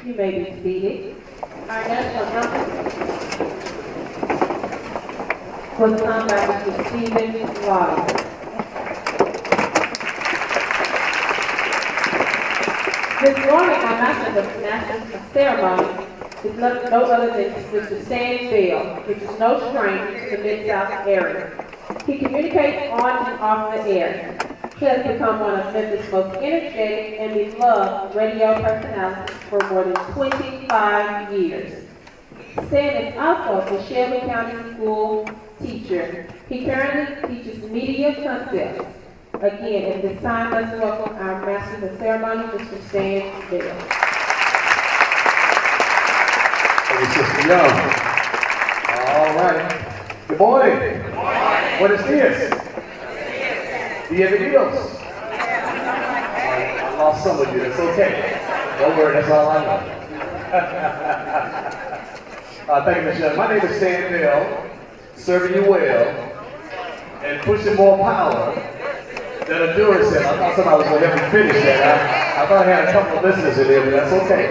You may be seated. Our national anthem was sung by Mr. Stephen Wallace. This morning, our national ceremony is no other than Mr. Stan Bell, which is no stranger to the Mid-South area. He communicates on and off the air. He has become one of Memphis' most energetic and beloved radio personalities for more than 25 years. Stan is also a Shelby County School teacher. He currently teaches media concepts. Again, at this time, let's welcome our master of the ceremony, Mr. Stan Bell. Hey, Sister Young. All right. Good morning. Good morning. What is this? Bienvenidos. I lost some of you. It's okay. Don't worry. That's all I know. Thank you, Ms. Young. My name is Stan Bell, serving you well and pushing more power than a Duracell. I thought somebody was going to help me finish that. I thought I had a couple of listeners in there, but that's okay.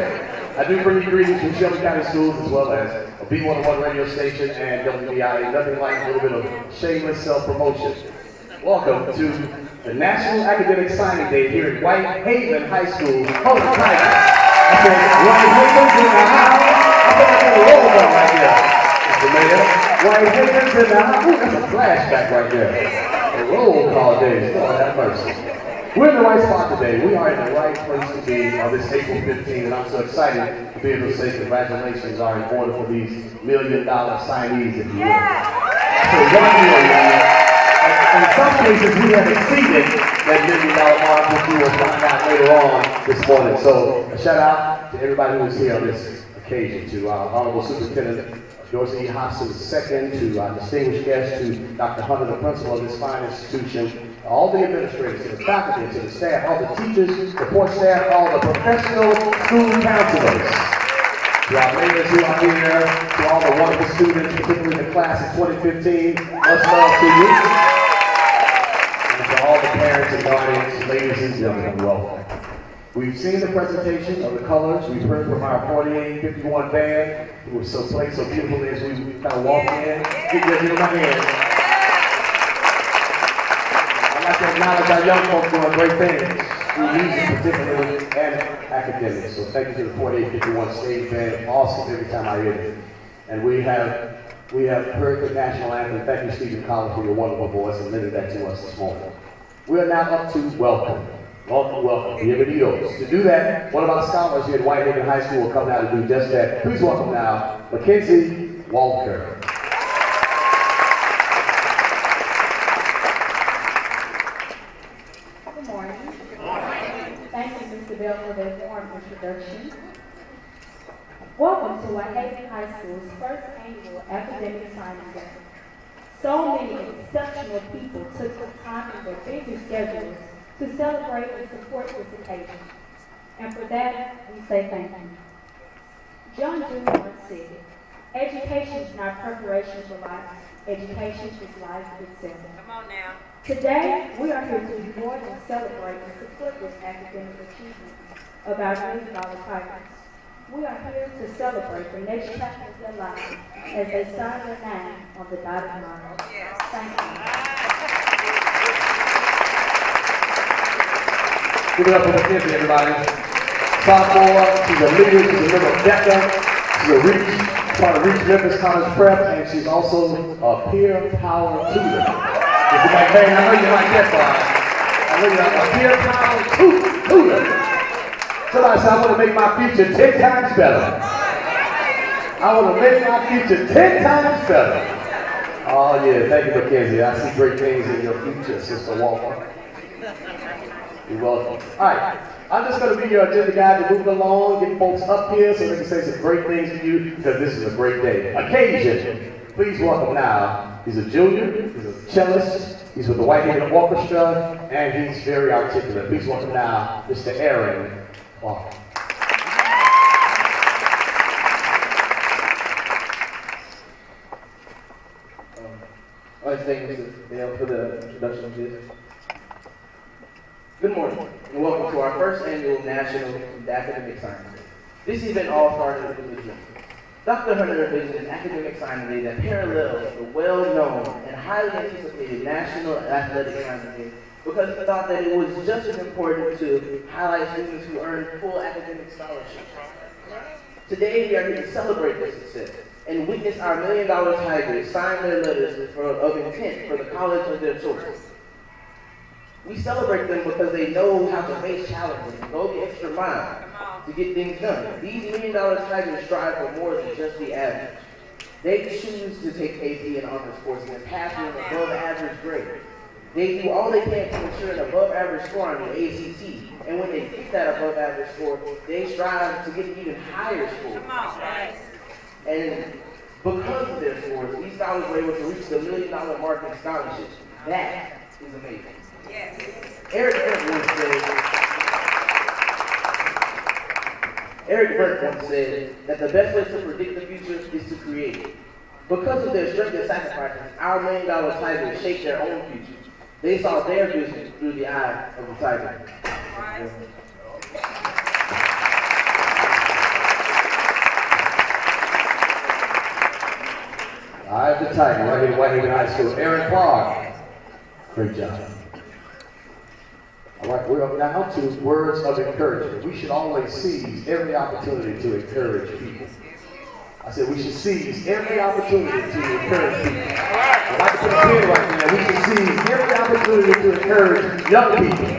I do bring you greetings from Shelby County Schools as well as a B101 radio station and WBIA. Nothing like a little bit of shameless self-promotion. Welcome to the National Academic Signing Day here at Whitehaven High School. Hold on, I said, Whitehaven's in the house. I thought I had a roll call right there, Mr. Mayor. Whitehaven's in the house. Ooh, that's a flashback right there. A roll call day. Lord have mercy. We're in the right spot today. We are in the right place to be on this April 15th, and I'm so excited to be able to say congratulations are in order for these $1 million signees, if you will. So $1 million. In some cases, we have exceeded that $1 million mark, which we will find out later on this morning. So a shout out to everybody who is here on this occasion, to our Honorable Superintendent Dorsey E. Hobson II, to our distinguished guests, to Dr. Hunter, the principal of this fine institution, all the administrators, to the faculty, to the staff, all the teachers, support staff, all the professional school counselors, to our mayors who are here, to all the wonderful students, particularly the class of 2015, much love to you. And to all the parents and guardians, ladies and gentlemen, welcome. We've seen the presentation of the colors. We've heard from our 4851 band, who was so played so beautifully as we kind of walked in. Give them a hand. I'd like to acknowledge our young folks doing great things through music, particularly, and academics. So thank you to the 4851 stage band. Awesome every time I hear it. And we have heard the national anthem. Thank you, Stephen Collins, for your wonderful voice and lending that to us this morning. We are now up to welcome. Welcome, welcome. Bienvenidos. To do that, one of our scholars here at Whitehaven High School will come now to do just that. Please welcome now, Mackenzie Walker. Good morning. Good morning. Thank you, Mr. Bell, for that warm introduction. Welcome to Whitehaven High School's first annual academic signing day. So many exceptional people took the time in their busy schedules to celebrate and support this occasion. And for that, we say thank you. John Jr. once said, education is not preparation for life, education is life itself. Come on now. Today, we are here to do more than celebrate and support this academic achievement of our $1 million pirates. We are here to celebrate the next chapter of their lives as they sign their name on the dotted line. Yes. Thank you. Give it up for Mackenzie, everybody. Sophomore, she's a leader, she's a member of DECA, she's part of Reach Memphis College Prep, and she's also a peer power tutor. Mr. McCain, I know you like that part. I know you like a peer power tutor. Somebody said, I want to make my future 10 times better. I want to make my future 10 times better. Oh yeah, thank you, Mackenzie. I see great things in your future, Sister Walker. You're welcome. All right, I'm just going to be your agenda guy to move along, get folks up here so they can say some great things to you because this is a great day. Occasion. Please welcome now. He's a junior, he's a cellist, he's with the Whitehaven Orchestra, and he's very articulate. Please welcome now Mr. Aaron Walker. I'd like to thank Mrs. Dale for the introduction to this. Good morning, and welcome to our first annual National Academic Signing Day. This event all started with a dream. Dr. Hunter envisioned an academic signing day that parallels the well-known and highly anticipated National Athletic Signing Day because he thought that it was just as important to highlight students who earned full academic scholarships. Today, we are here to celebrate this success and witness our $1 Million Tigers sign their letters of intent for the college of their choice. We celebrate them because they know how to face challenges and go the extra mile to get things done. These $1 Million Tigers strive for more than just the average. They choose to take AP and honors courses and pass with an above average grade. They do all they can to ensure an above average score on the ACT. And when they get that above average score, they strive to get an even higher score. And because of their scores, these scholars were able to reach the $1 million mark in scholarships. That is amazing. Yes. Eric Burke once said that the best way to predict the future is to create it. Because of their strength and sacrifices, our $1 Million Tigers shaped their own future. They saw their vision through the eye of the tiger. Eye of the tiger, right here at Whitehaven High School. Aaron Clark. Great job. All right, we're up now to words of encouragement. We should always seize every opportunity to encourage people. I said we should seize every opportunity to encourage people. I'd like to put a pin right there. We should seize every opportunity to encourage young people.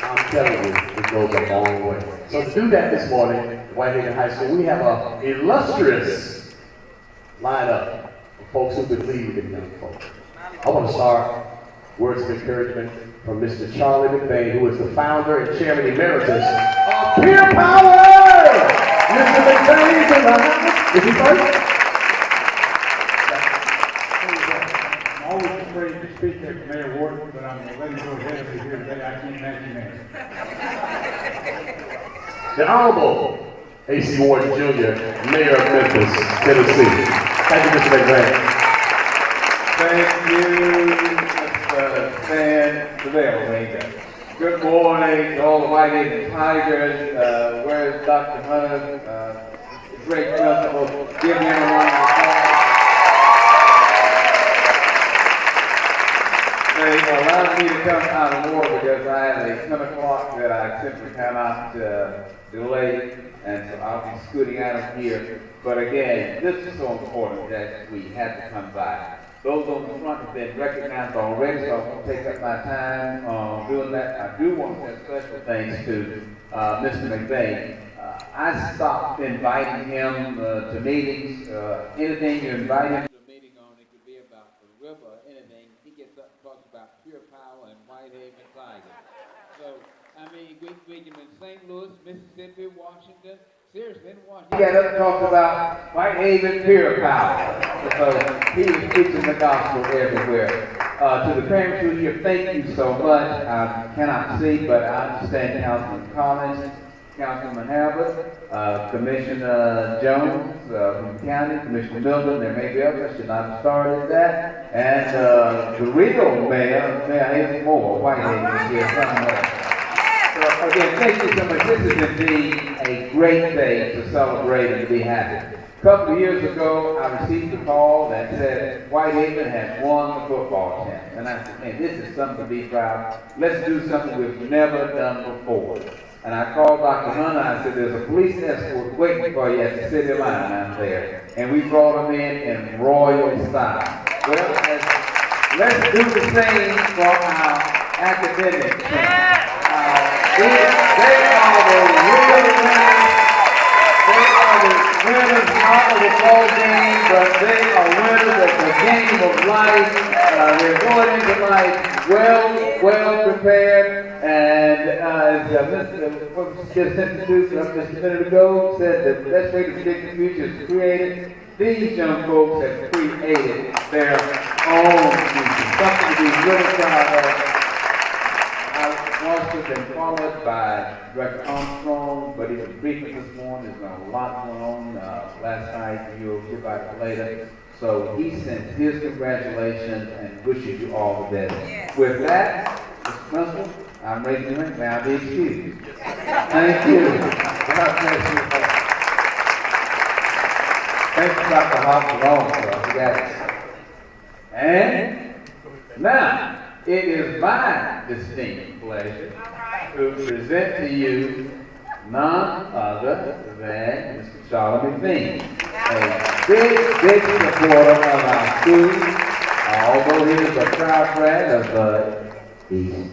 I'm telling you, it goes a long way. So to do that this morning at Whitehaven High School, we have an illustrious lineup of folks who believe in young folks. I want to start words of encouragement from Mr. Charlie McVeigh, who is the founder and chairman emeritus of Peer Power! Mr. McVeigh is in the house. Is he first? I'm always afraid to speak at Mayor Wharton, but I'm going to let him go ahead and be here today. I can't imagine that. The Honorable A.C. Wharton Jr., Mayor of Memphis, Tennessee. Thank you, Mr. McVeigh. Thank you, Mr. Stan Seville. Good morning to all the Whitehaven Tigers. Where's Dr. Hunter? Great principal. Give him a round of applause. They allowed me to come out of more because I have a 10 o'clock that I simply cannot delay, and so I'll be scooting out of here. But again, this is so important that we had to come by. Those on the front have been recognized already, so I won't take up my time doing that. I do want to say special thanks to Mr. McVeigh. I stopped inviting him to meetings. Anything you invite him to a meeting on, it could be about the river or anything. He gets up and talks about Pure Power and Whitehaven Tigers. So, I mean, we can in St. Louis, Mississippi, Washington. Seriously, in Washington. He got up and talked about Whitehaven Pure Power. So he was preaching the gospel everywhere. To the parents who are here, thank you so much. I cannot see, but I understand Councilman Collins, Councilman Halbert, Commissioner Jones from the county, Commissioner Milton, there may be others, should not have started that. And the real mayor, Mayor Hayes Moore, Whitehaven is here somewhere. So again, thank you so much. This is indeed a great day to celebrate and to be happy. A couple of years ago, I received a call that said Whitehaven has won the football champ. And I said, man, this is something to be proud of. Let's do something we've never done before. And I called Dr. Hunter, I said, there's a police escort waiting for you at the city line out there. And we brought them in royal style. Well, let's do the same for our academics. They are the real winners. They are the winners not of the ball game, but they are winners of the game of life. They're going into life well prepared. And as Mr. just introduced us just a minute ago, said the best way to predict the future is created. These young folks have created their own future. Something to be really proud of. Also been followed by Director Armstrong, but he was briefing this morning. There's been a lot going on last night. You'll hear about it later. So he sends his congratulations and wishes you all the best. Yes. With that, Mr. Principal, I'm raising your hand. May I be excused? Thank you. God bless you. Thank you, Dr. Hopkins, for that. And now, it is my distinct pleasure to present to you none other than Mr. Charlie McLean, a big supporter of our school, although he is a proud friend of East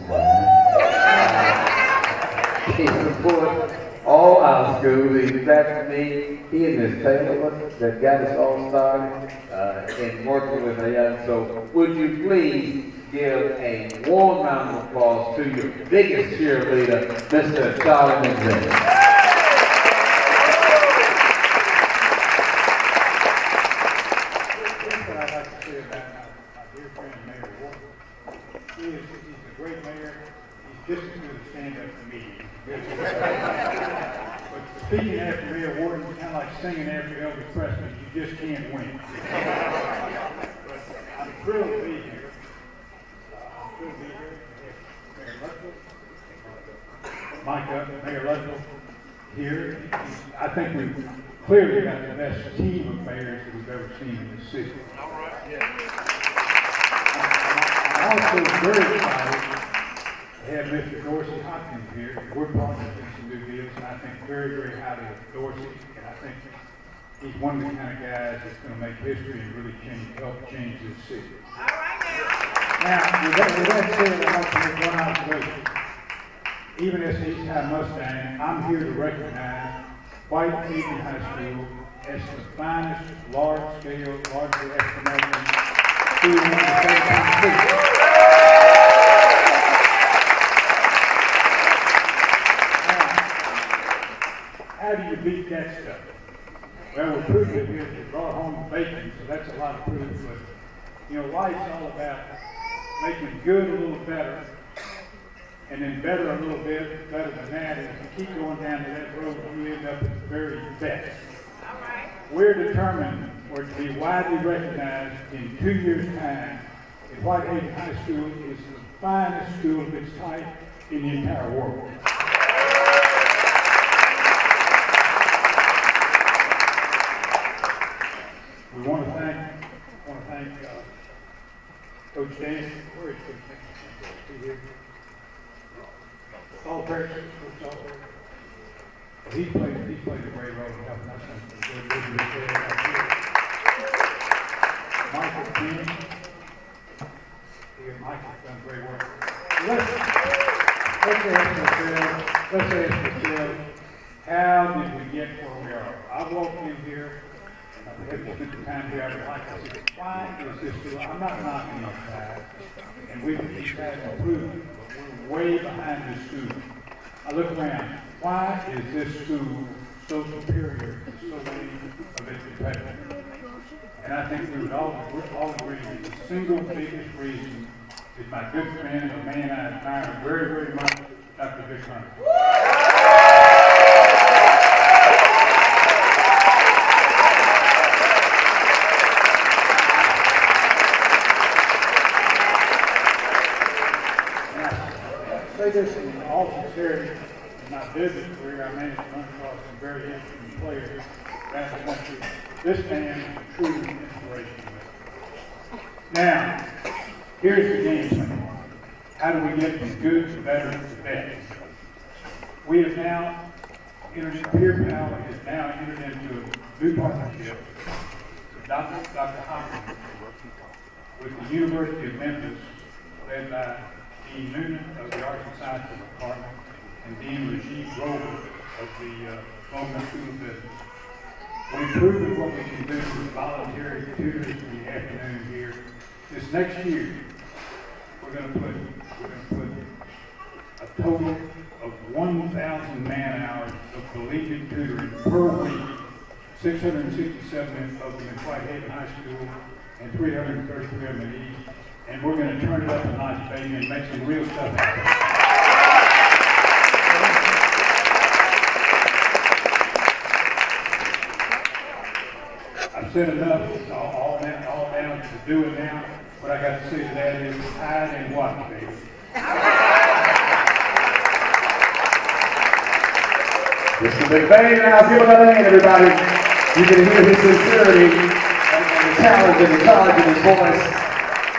he supports all our schools. He's back to me. He and Miss Taylor that got us all started in working with the young. So would you please give a warm round of applause to your biggest cheerleader, Mr. Charlie McLean. What I'd like to say about my dear friend Mayor Wharton. He's a great mayor. He's just as good at stand-up to me. But speaking after Mayor Wharton is kind of like singing after Elvis Presley. You just can't win. But I'm thrilled to be here. Mayor Luttrell, Mayor Luttrell here. I think we've clearly got the best team of mayors that we've ever seen in this city. I'm also very excited to have Mr. Dorsey Hopkins here. We're partners in some new deals, and I think very, very highly of Dorsey. And I think he's one of the kind of guys that's going to make history and really help change this city. All right now, with that said, I'd like to make one observation. Even as an East High Mustang, I'm here to recognize Whitehaven High School as the finest large-scale, largely African-American school in the state of Tennessee. How do you beat that stuff? Well, we proved it here. We brought home bacon, so that's a lot of proof. But, you know, life's all about making good a little better, and then better a little bit, better than that. And if you keep going down to that road, you end up at the very best. All right. We're determined for it to be widely recognized in 2 years' time that Whitehaven High School is the finest school of its type in the entire world. We want to thank Coach Dan. Where is Coach Dan? Is he here? All Coach he played a great role in helping us. Michael King. Michael's done great work. Let's ask ourselves, how did we get where we are? I walked in here. I spent the time here. I said, why is this school? I'm not knocking these guys, and we've tried to improve it, but we're way behind this school. I look around. Why is this school so superior to so many of its competitors? And I think we would all agree that the single biggest reason is my good friend, a man I admire very, very much, Dr. Vic Hunter. I say this in all sincerity. In my business career, I managed to run across some very interesting players around the country. This man is a true inspiration. Now, here's the game plan. How do we get from good to better to best? We have now entered into, Peer Power has now entered into a new partnership with Dr. Hopkins with the University of Memphis, led by Dean Noonan of the Arts and Sciences Department and Dean Rajiv Grover of the Logan School of Business. We've proven what we can do with voluntary tutors in the afternoon here. This next year, we're going to put a total of 1,000 man-hours of collegiate tutoring per week, 667 of them in Whitehaven High School and 333 of them at East. And we're going to turn it up a notch, baby, and make some real stuff happen. I've said enough. It's all down to doing now. What I got to say to that is hide and watch, baby. Mr. McVeigh, now give another hand, everybody. You can hear his sincerity and the challenge and the charge in his voice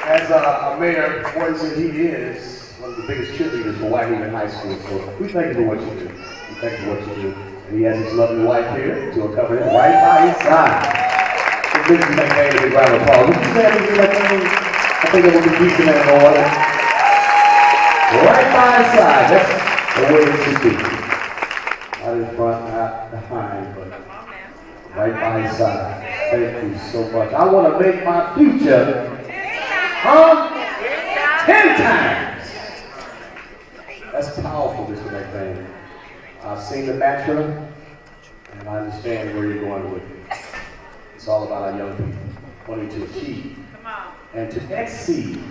as a mayor points that he is one of the biggest cheerleaders for Whitehaven High School. So we thank you for what you do. We thank you for what you do. And he has his lovely wife here to accompany him right by his side. So Mr. McVeigh, a big round of applause. Would you say anything like that? I think it will be decent and order. Right by his side. That's the way it should be. Not in front, not behind, but right by his side. Thank you so much. I want to make my future 10 times. That's powerful, Mr. McVeigh. I've seen the mantra, and I understand where you're going with it. It's all about our young people wanting to achieve and to exceed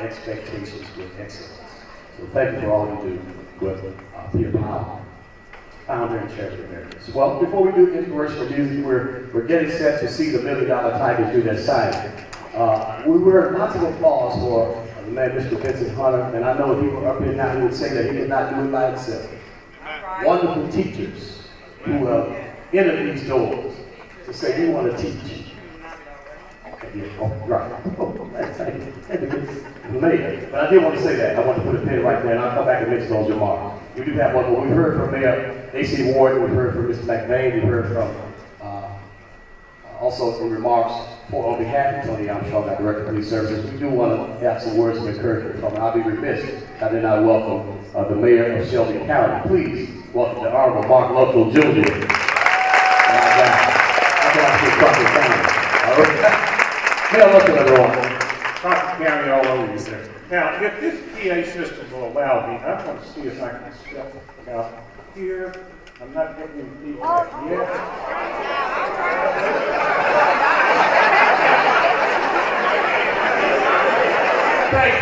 expectations with excellence. So thank you for all you do with Peter Powell, founder and chairman of Memphis. Well, before we do inspirational music, we're getting set to see the $1 Million Tigers do their signing. We heard lots of applause for the man, Mr. Vincent Hunter, and I know if he were up here now, he would say that he did not do it by himself. Wonderful teachers who have entered these doors to say, we want to teach. Okay, yeah, oh, right. Oh, thank you. Mayor. But I did want to say that. I want to put a pin right there, and I'll come back and mention those remarks. We do have one more. We heard from Mayor A.C. Ward, we heard from Mr. McVeigh, we heard from also in remarks on behalf of Tony Armstrong, our Director of Police Services. We do want to have some words of encouragement from him. I'll be remiss if I did not welcome the Mayor of Shelby County. Please welcome the Honorable Mark Luttrell Jr. Mayor Luttrell, everyone. Crockett County all over you there. Now, if this PA system will allow me, I'm going to see if I can step out here. I'm not getting any feedback yet.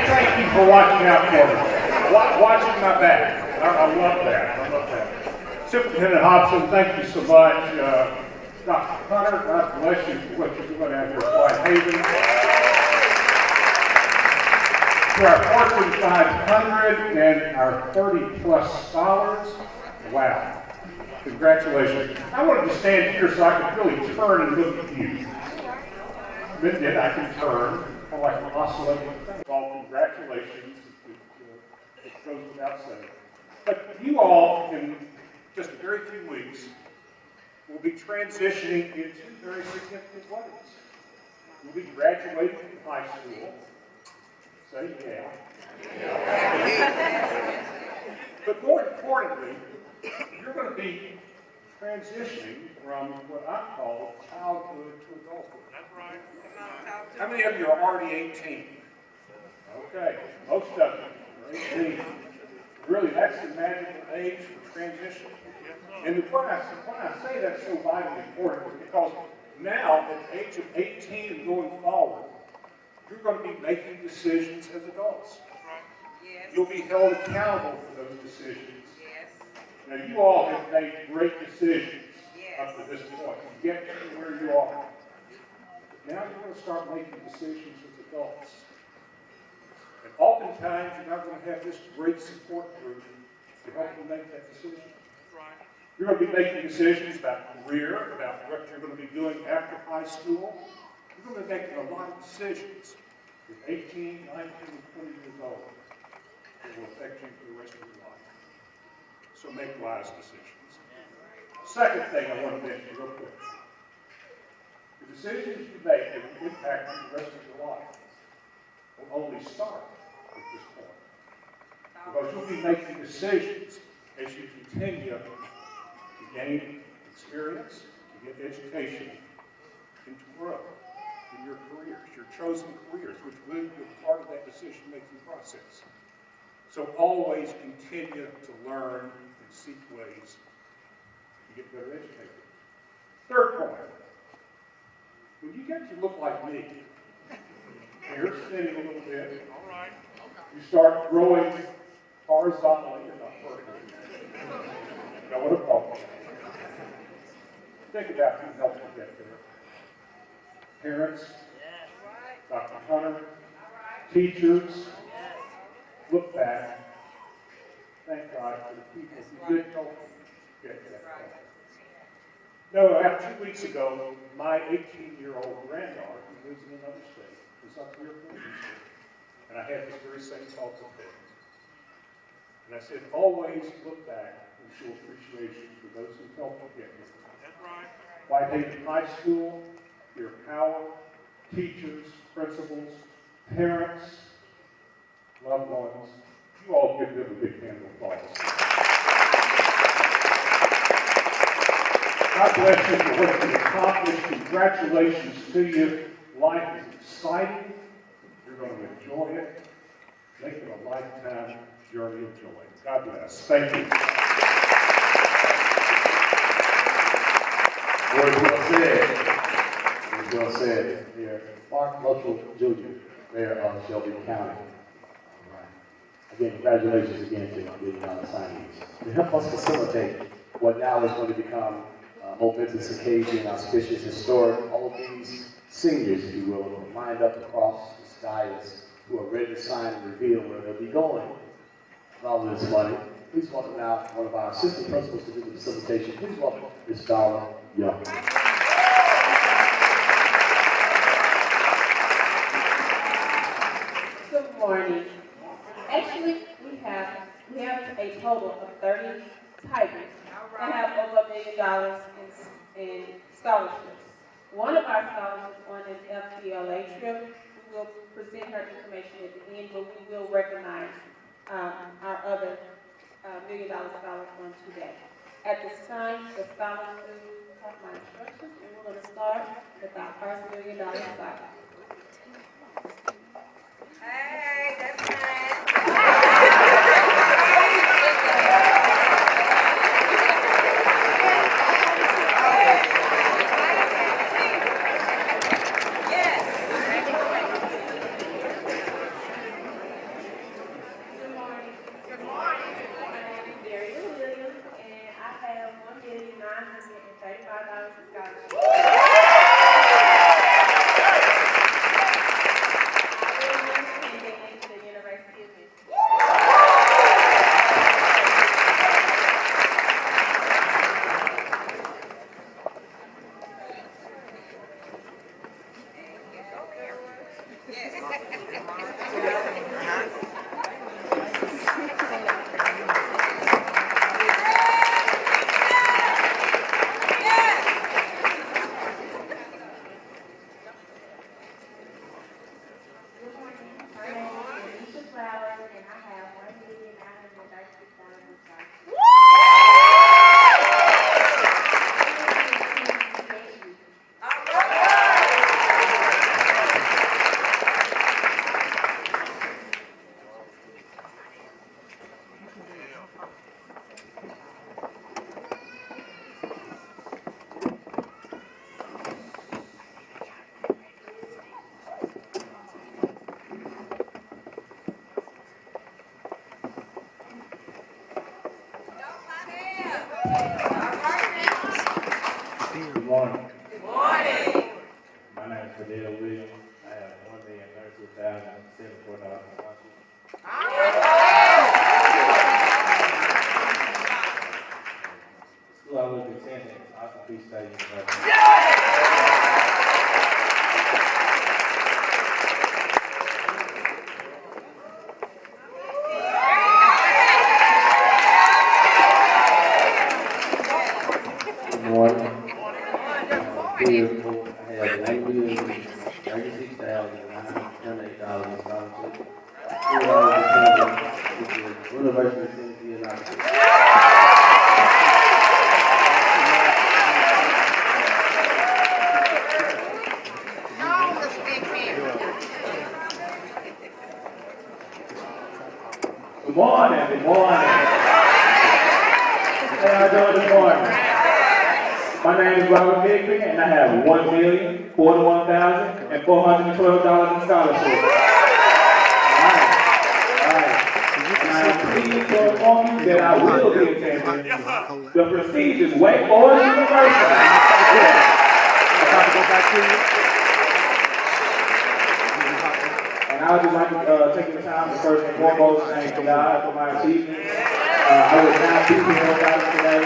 Thank you for watching out for me. Watching my back. I love that. I love that. Superintendent Hobson, thank you so much. Dr. Hunter, God bless you for what you're doing out here at Whitehaven. To our Fortune 500 and our 30+ scholars, wow. Congratulations. I wanted to stand here so I could really turn and look at you. Then I can turn, kind of like an oscillating thing. Well, congratulations. It goes without saying. But you all, in just a very few weeks, will be transitioning into very significant ways. You'll be graduating from high school. Say yeah. But more importantly, you're going to be transitioning from what I call childhood to adulthood. That's right. How many of you are already 18? Okay, most of you are 18. Really, that's the magical age for transition. And why I say that's so vitally important is because now, at the age of 18 and going forward, you're going to be making decisions as adults. Yes. You'll be held accountable for those decisions. Yes. Now, you all have made great decisions up to this point to get to where you are. But now you're going to start making decisions as adults. And oftentimes, you're not going to have this great support group to help you make that decision. You're going to be making decisions about career, about what you're going to be doing after high school. You're going to be making a lot of decisions with 18, 19, and 20 years old that will affect you for the rest of your life. So make wise decisions. Second thing I want to mention real quick. The decisions you make that will impact you the rest of your life will only start at this point. Because you'll be making decisions as you continue to gain experience, to get education, and to grow in your careers, your chosen careers, which will be part of that decision-making process. So always continue to learn and seek ways to get better educated. Third point, when you get to look like me, here, sitting a little bit, you start growing horizontally and not vertically. Now what a problem. Think about who helped you get there. Parents, Dr. Hunter, teachers, look back. Thank God for the people who did help you Okay. No, about 2 weeks ago, my 18-year-old granddaughter, who lives in another state, was up here for Easter, and I had this very same thought with her. And I said, always look back and show appreciation for those who helped you get here. That's right. Whitehaven High School, your power, teachers, principals, parents, loved ones, you all give them a big hand of applause. God bless you for what you've accomplished. Congratulations to you. Life is exciting. You're going to enjoy it. Make it a lifetime journey of joy. God bless. Thank you. Words well said. Words well said. Here, Mark Luttrell Jr., Mayor of Shelby County. All right. Again, congratulations again to our $1 million signees. To help us facilitate what now is going to become a momentous occasion, auspicious, historic, all of these seniors, if you will, are lined up across this dais who are ready to sign and reveal where they'll be going with all of this money. Please welcome now one of our assistant principals to do the facilitation. Please welcome Ms. Darla Young. Good morning. Actually, we have a total of 30 Tigers that have over $1 million in scholarships. One of our scholarships on this FCLA trip, we will present her information at the end, but we will recognize our other $1 million scholars on today. At this time, the scholars will have my instructions, and we're going to start with our first $1 million scholar. Hey, that's nice. Good morning. Good morning. My name is Fidel Williams. I have $1,032,074. School I will be attending is Austin Peay State University. Good morning. I have $1,036,978 in scholarship. University of Tennessee in Knoxville. Good morning. Good morning. How y'all doing this morning? My name is Robert Bigby, and I have $1,041,412 in scholarship. All right. And I am pleased to inform you that I will be attending the prestigious Whitehaven University. And I would just like to take the time to first and foremost thank God for my achievements. I would not be here without him today.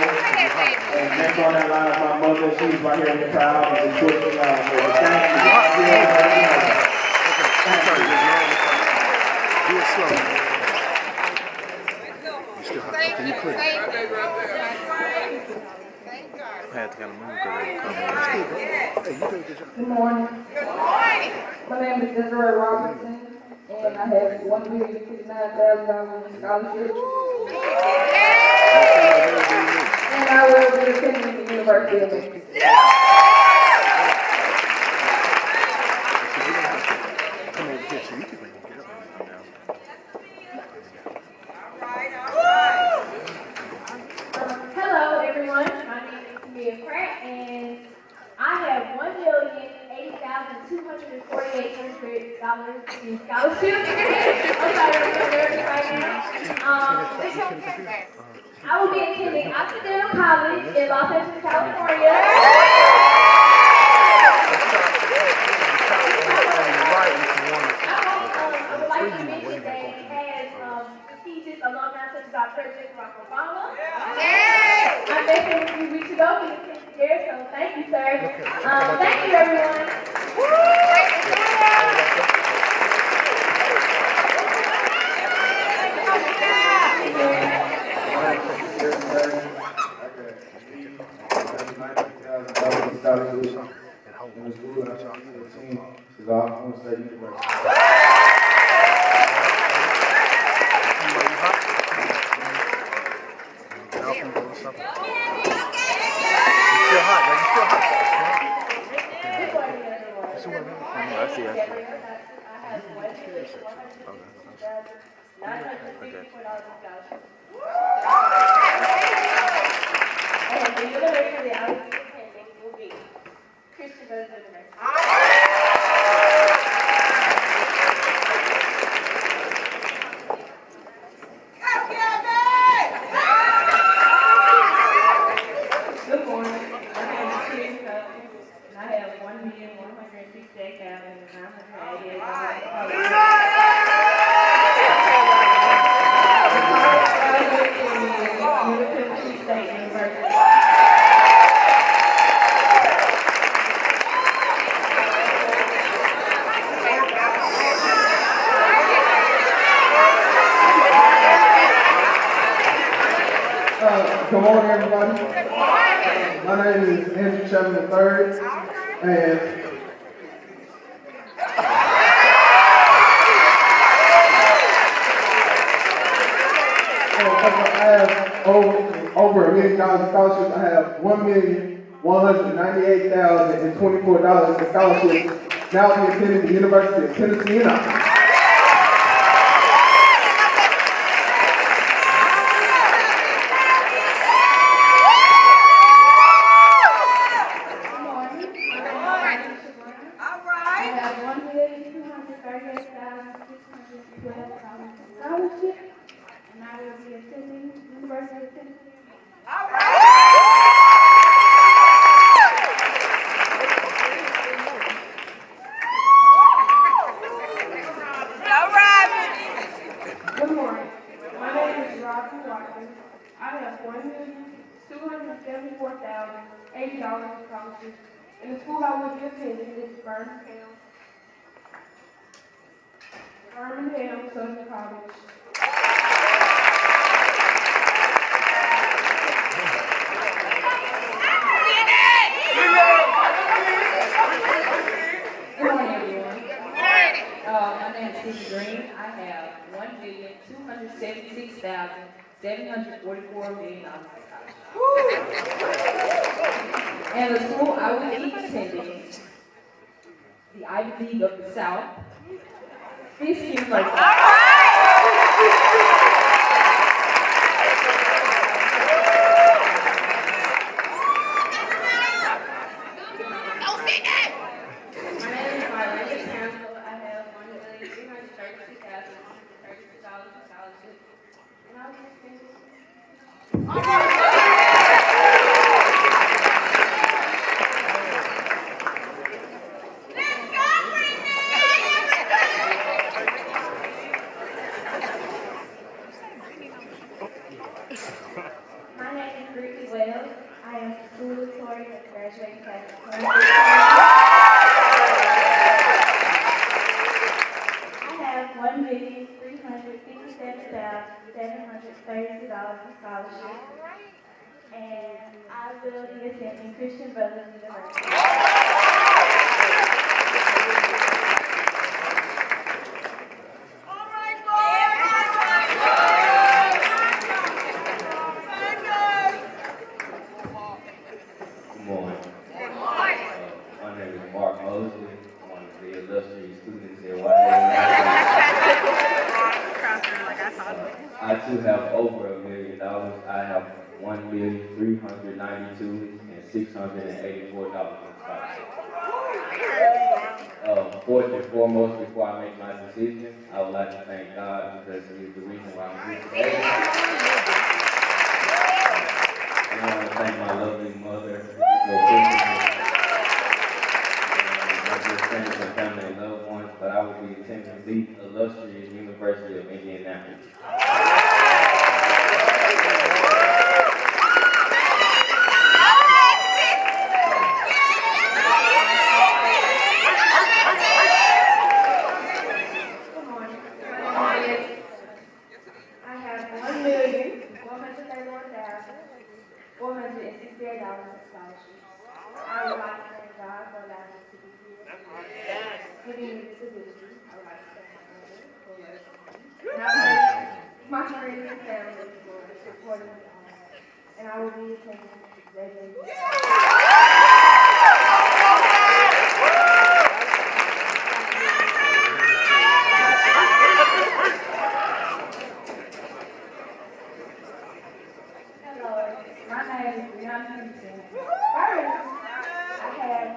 And next on that line is my mother. She's right here in the crowd and is pushing out. So thank you. Do it slow. You still hot. Can you clear? I had to kind of move because they were coming. Hey, you did a good job. Good morning. My name is Desiree Robertson, and I have $1,059,000 in scholarship. And I will be attending the University of Memphis. Come over here so you can make it get up and down. Hello, everyone. My name is Mia Pratt, and I have $1,080,248 in scholarship. I'm sorry, I'm so nervous right now. I will be attending Occidental College in Los Angeles, California. I would like to mention that it has prestigious alumni such as our President Barack Obama. I met him a few weeks ago. He attended there, so thank you, sir. Thank you, everyone. Good morning. My name is Chris Cousins, and I have Good morning, everybody. My name is Andrew Chapman III, and I have over $1 million in scholarships. I have $1,198,024 in scholarships. Now I'm attending the University of Tennessee in Austin. And I will be attending the University of Tennessee. All right. Good morning. My name is Roger Watkins. I have $1,274,080 in scholarships. And the school I will be attending is Birmingham Southern College. My name is Steve Green. I have $1,276,744 million. And the school I will be attending, the Ivy League of the South, this university. My name is Ricky Wells. grade that's graduating class of 2015. I have $1,357,732 in scholarship, and I will be attending Christian Brothers University. Good morning. My name is Mark Mosley. I'm one of the illustrious students here at Whitehaven High School. I too have over $1 million. I have $1,392,684 in scholarship. First and foremost, before I make my decision, I would like to thank God because He is the reason why I'm here today. And I want to thank my lovely mother for pushing me. Not just friends and family and loved ones, but I will be attending the illustrious University of Indianapolis. $468 in scholarships. I would like to thank God for allowing us to be here. Giving me this ability. I would like to thank my mother for raising me. And I would like to thank my friends and family for supporting me on that. And I will be attending Xavier.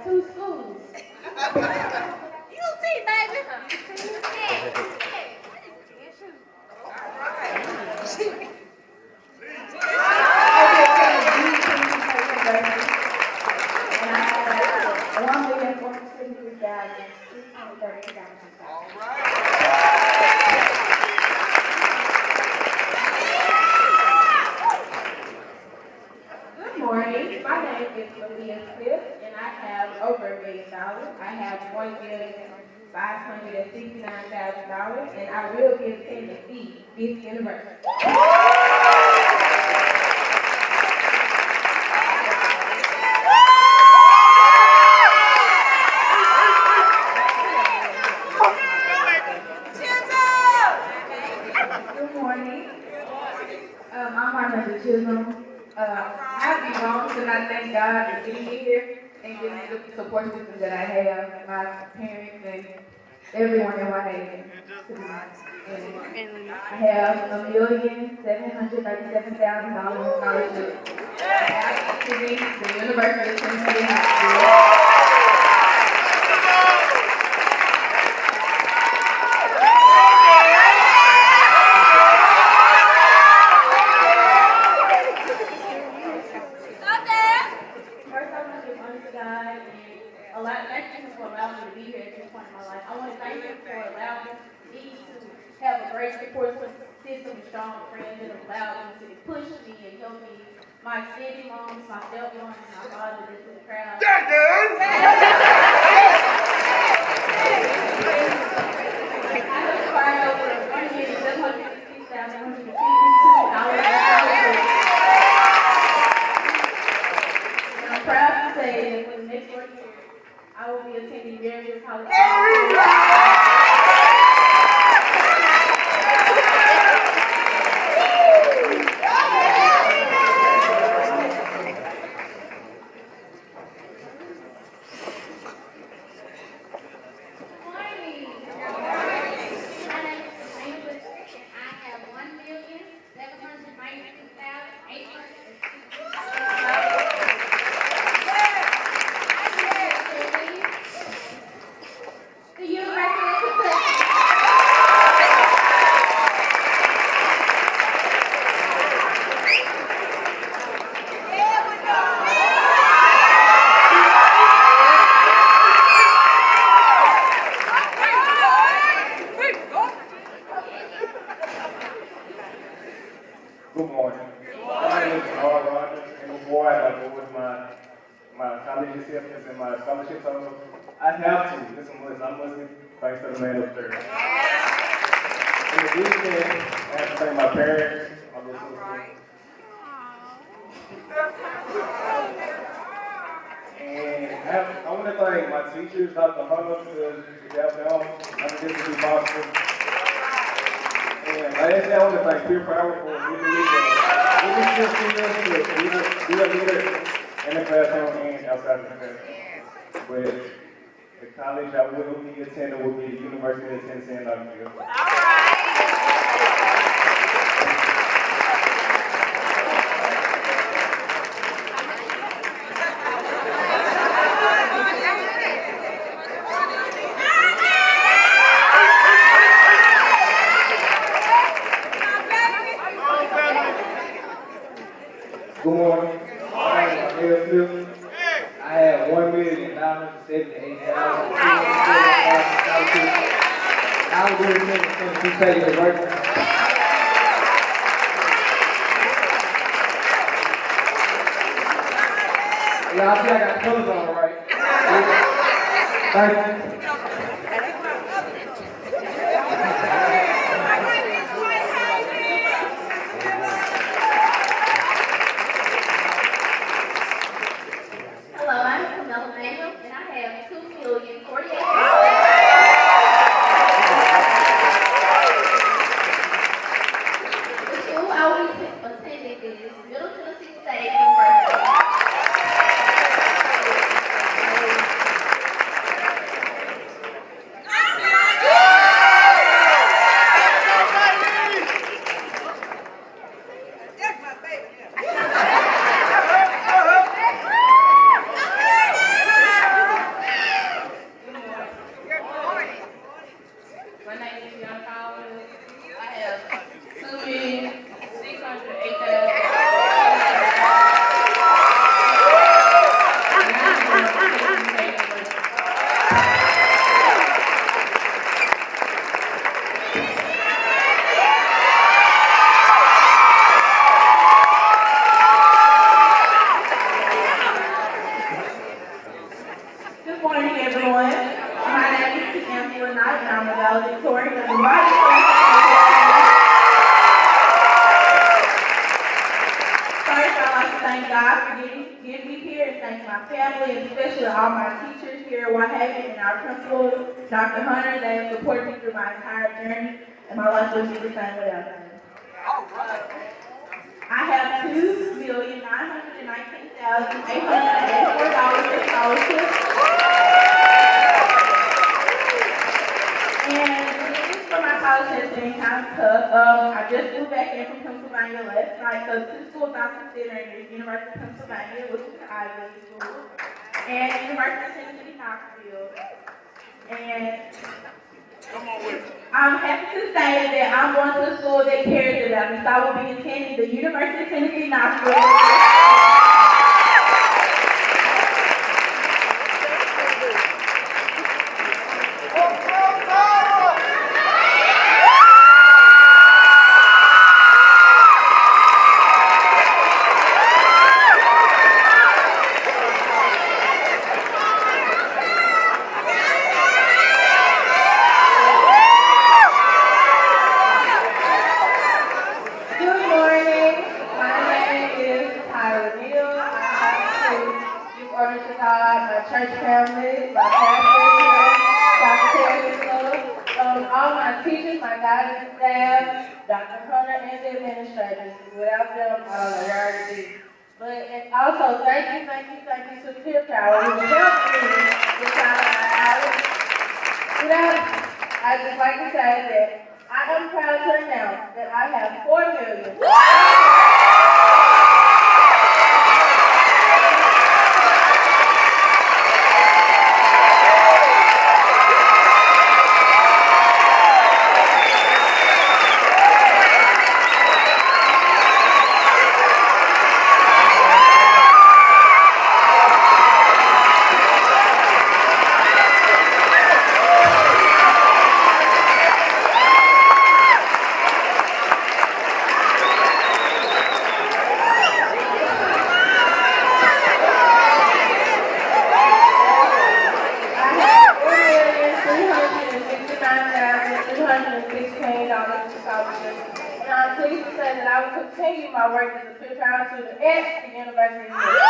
Two schools. You see, baby. Good morning. My name is Malia Smith, and I have over $1 million. I have $1,569,000, and I will be attending this university. Good morning. I'm Armanda Chisholm. I'd be wrong to not thank God for being here and giving me the support system that I have, my parents and everyone in Whitehaven. To be honest. And I have $1,737,000 in scholarships. I have to the University of Memphis-Shelby High School. Have a great support system, strong friends that have allowed me to push me and help me. My city moms, my stepmom, and my father that's in the crowd. I have acquired over $1,766,152. And I'm proud to say that for the next 4 years, I will be attending various colleges. my college acceptance and my scholarship. So I have to. This one I must be thanks to the man up there. In addition, I have to thank my parents, my little sister. And I want to thank my teachers, Dr. Hunter, because without them, none of this would be possible. And lastly, I want to thank Peer Power for giving me the skills to be a leader in the classroom and outside the classroom. But the college I will be attending will be the University of Tennessee in Knoxville. All right. Good morning. My name is Neil Smith. I have $1,978,248. I will be attending Tennessee State University. Y'all see I got the colors on, right? Thank you. Hello, I'm Camilla Manuel, and I have $2,048,000. The school I will be attending is Middle Tennessee State University. My name is Young Collins. I have Good morning, everyone. My name is Angela Knight, and I'm a valedictorian of the Whitehaven. First, I'd like to thank God for getting me here, and thank my family, and especially all my teachers here at Whitehaven and our principal, Dr. Hunter. They have supported me through my entire journey, and my life wouldn't be the same without them. I have $2,919,884 in scholarships. And this for my college has been kind of tough. I just flew back in from Pennsylvania last night, so two schools I'm considering is University of Pennsylvania, which is an Ivy League school, and University of Tennessee, Knoxville. And I'm happy to say that I'm going to a school that cares about me, so I will be attending the University of Tennessee, Knoxville. Church family, my pastor, Dr. all my teachers, my guidance staff, Dr. Hunter, and the administrators. Without them, I don't know where I would be. But and also, thank you to Peer Power who helped me with my college. I'd just like to say that I am proud to announce that I have $4 million. to say that I will continue my work as a full-time student at the University of Memphis.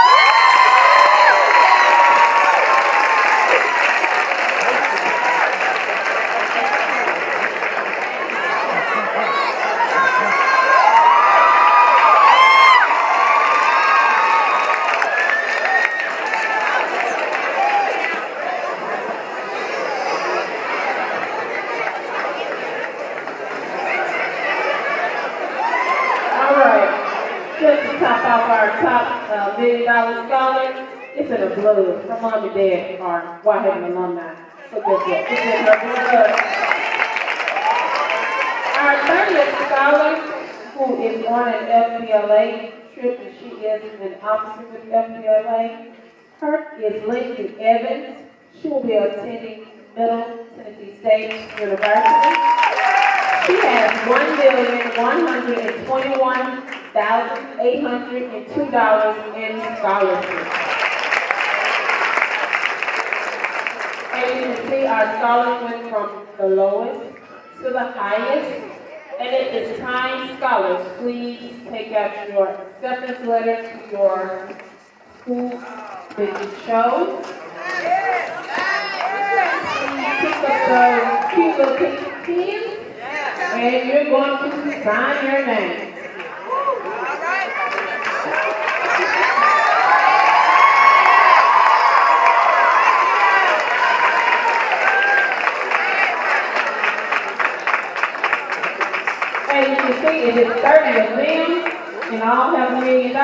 Top off our top $1 million scholar. It's in the blood. Her mom and dad are Whitehaven alumni. So guess what? It's in her blood. Our 30th scholar, who is on an FBLA trip, and she is an officer with FBLA. Her is Lindsay Evans. She will be attending Middle Tennessee State University. She has $1,121,802 in scholarships. And you can see our scholars went from the lowest to the highest. And it is time, scholars, please take out your acceptance letter to your school that you chose. Pick up those cute little pink pins. And you're going to sign your name. And you can see it is 30 of them, and all have $1 million. I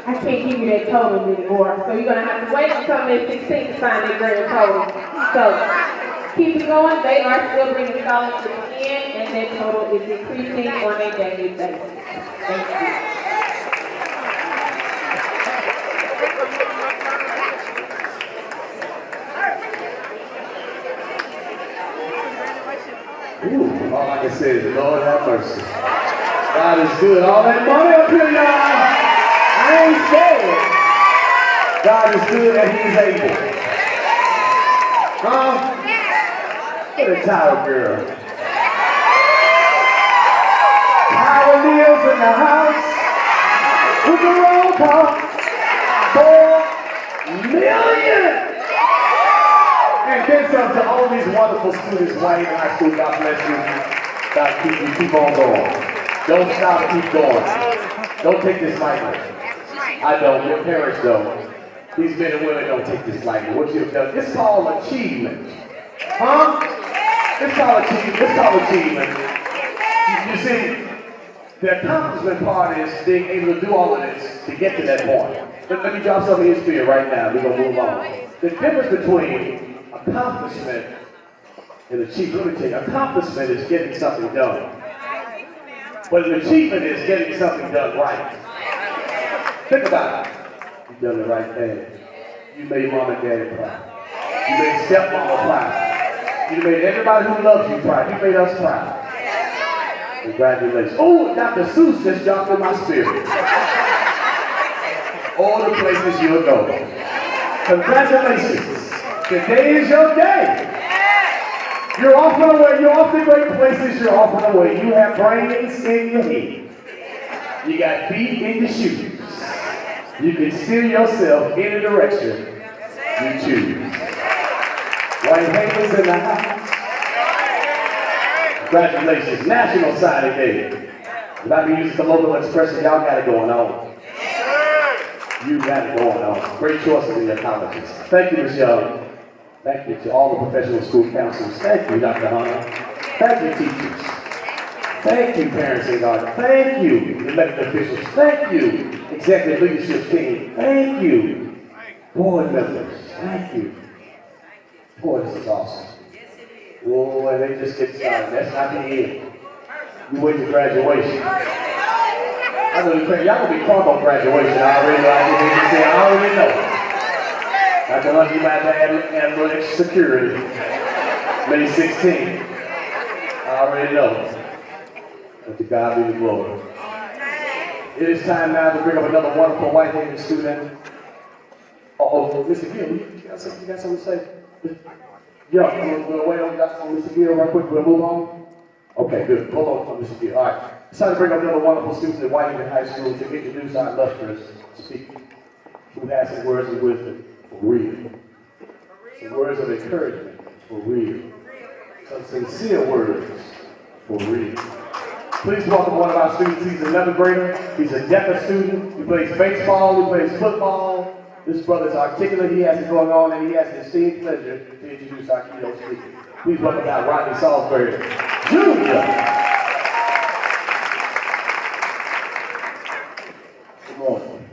can't give you that total anymore. So you're going to have to wait until they're 16 to sign their grand total. So keep it going. They are still bringing scholarships in, and their total is increasing on a daily basis. Thank you. Ooh, all I can say is, Lord have mercy. God is good. All that money up here, y'all. I ain't scared. God is good and He's able. Huh? Look at Tyler girl. Tyler lives in the house with the roll call. $4 million. And then some to all these wonderful students, Whitehaven High School. God bless you. God keep you. Keep on going. Don't stop. Keep going. Don't take this lightly. I don't. Your parents don't. These men and women don't take this lightly. What you've done. It's called achievement. Huh? It's called achievement. It's called achievement. You see, the accomplishment part is being able to do all of this to get to that point. Let me drop some of his fear right now. We're going to move on. The difference between accomplishment and achievement, let me tell you, accomplishment is getting something done. But an achievement is getting something done right. Think about it. You've done the right thing. You made mom and daddy proud. You made stepmama proud. You made everybody who loves you proud. You made us proud. Congratulations. Oh, Dr. Seuss just dropped in my spirit. All the places you'll go. Congratulations. Today is your day. You're off and away. You're off to great places. You're off and away. You have brains in your head. You got feet in your shoes. You can steer yourself in a direction you choose. Whitehaven's in the house. Congratulations. National Signing Day. If I can use the local expression, y'all got it going on. You got it going on. Great choices in your colleges. Thank you, Ms. Young. Thank you to all the professional school counselors. Thank you, Dr. Hunter. Thank you, teachers. Thank you, parents and guardians. Thank you, elected officials. Thank you, executive leadership team. Thank you, board members. Thank you. Boy, this is awesome. Oh, and they just get started. That's not the end. You wait to graduation. I know y'all gonna be crunk on graduation. I already know. I already know. Dr. Hunter, you might have to add a little extra security. May 16th. I already know. But to God be the glory. It is time now to bring up another wonderful Whitehaven student. Uh-oh, Mr. Gill, you got something to say? Yeah, we'll wait on Mr. Gill right quick. We'll move on. Okay, good. Hold on, Mr. Gill. All right. It's time to bring up another wonderful student at Whitehaven High School to introduce our illustrious speaker, who has some words of wisdom for real, some words of encouragement for real, some sincere words for real. Please welcome one of our students. He's an 11th grader. He's a DECA student. He plays baseball. He plays football. This brother's articulate. He has it going on, and he has the esteemed pleasure to introduce our keynote speaker. Please welcome out Rodney Salisbury, Jr. Good morning.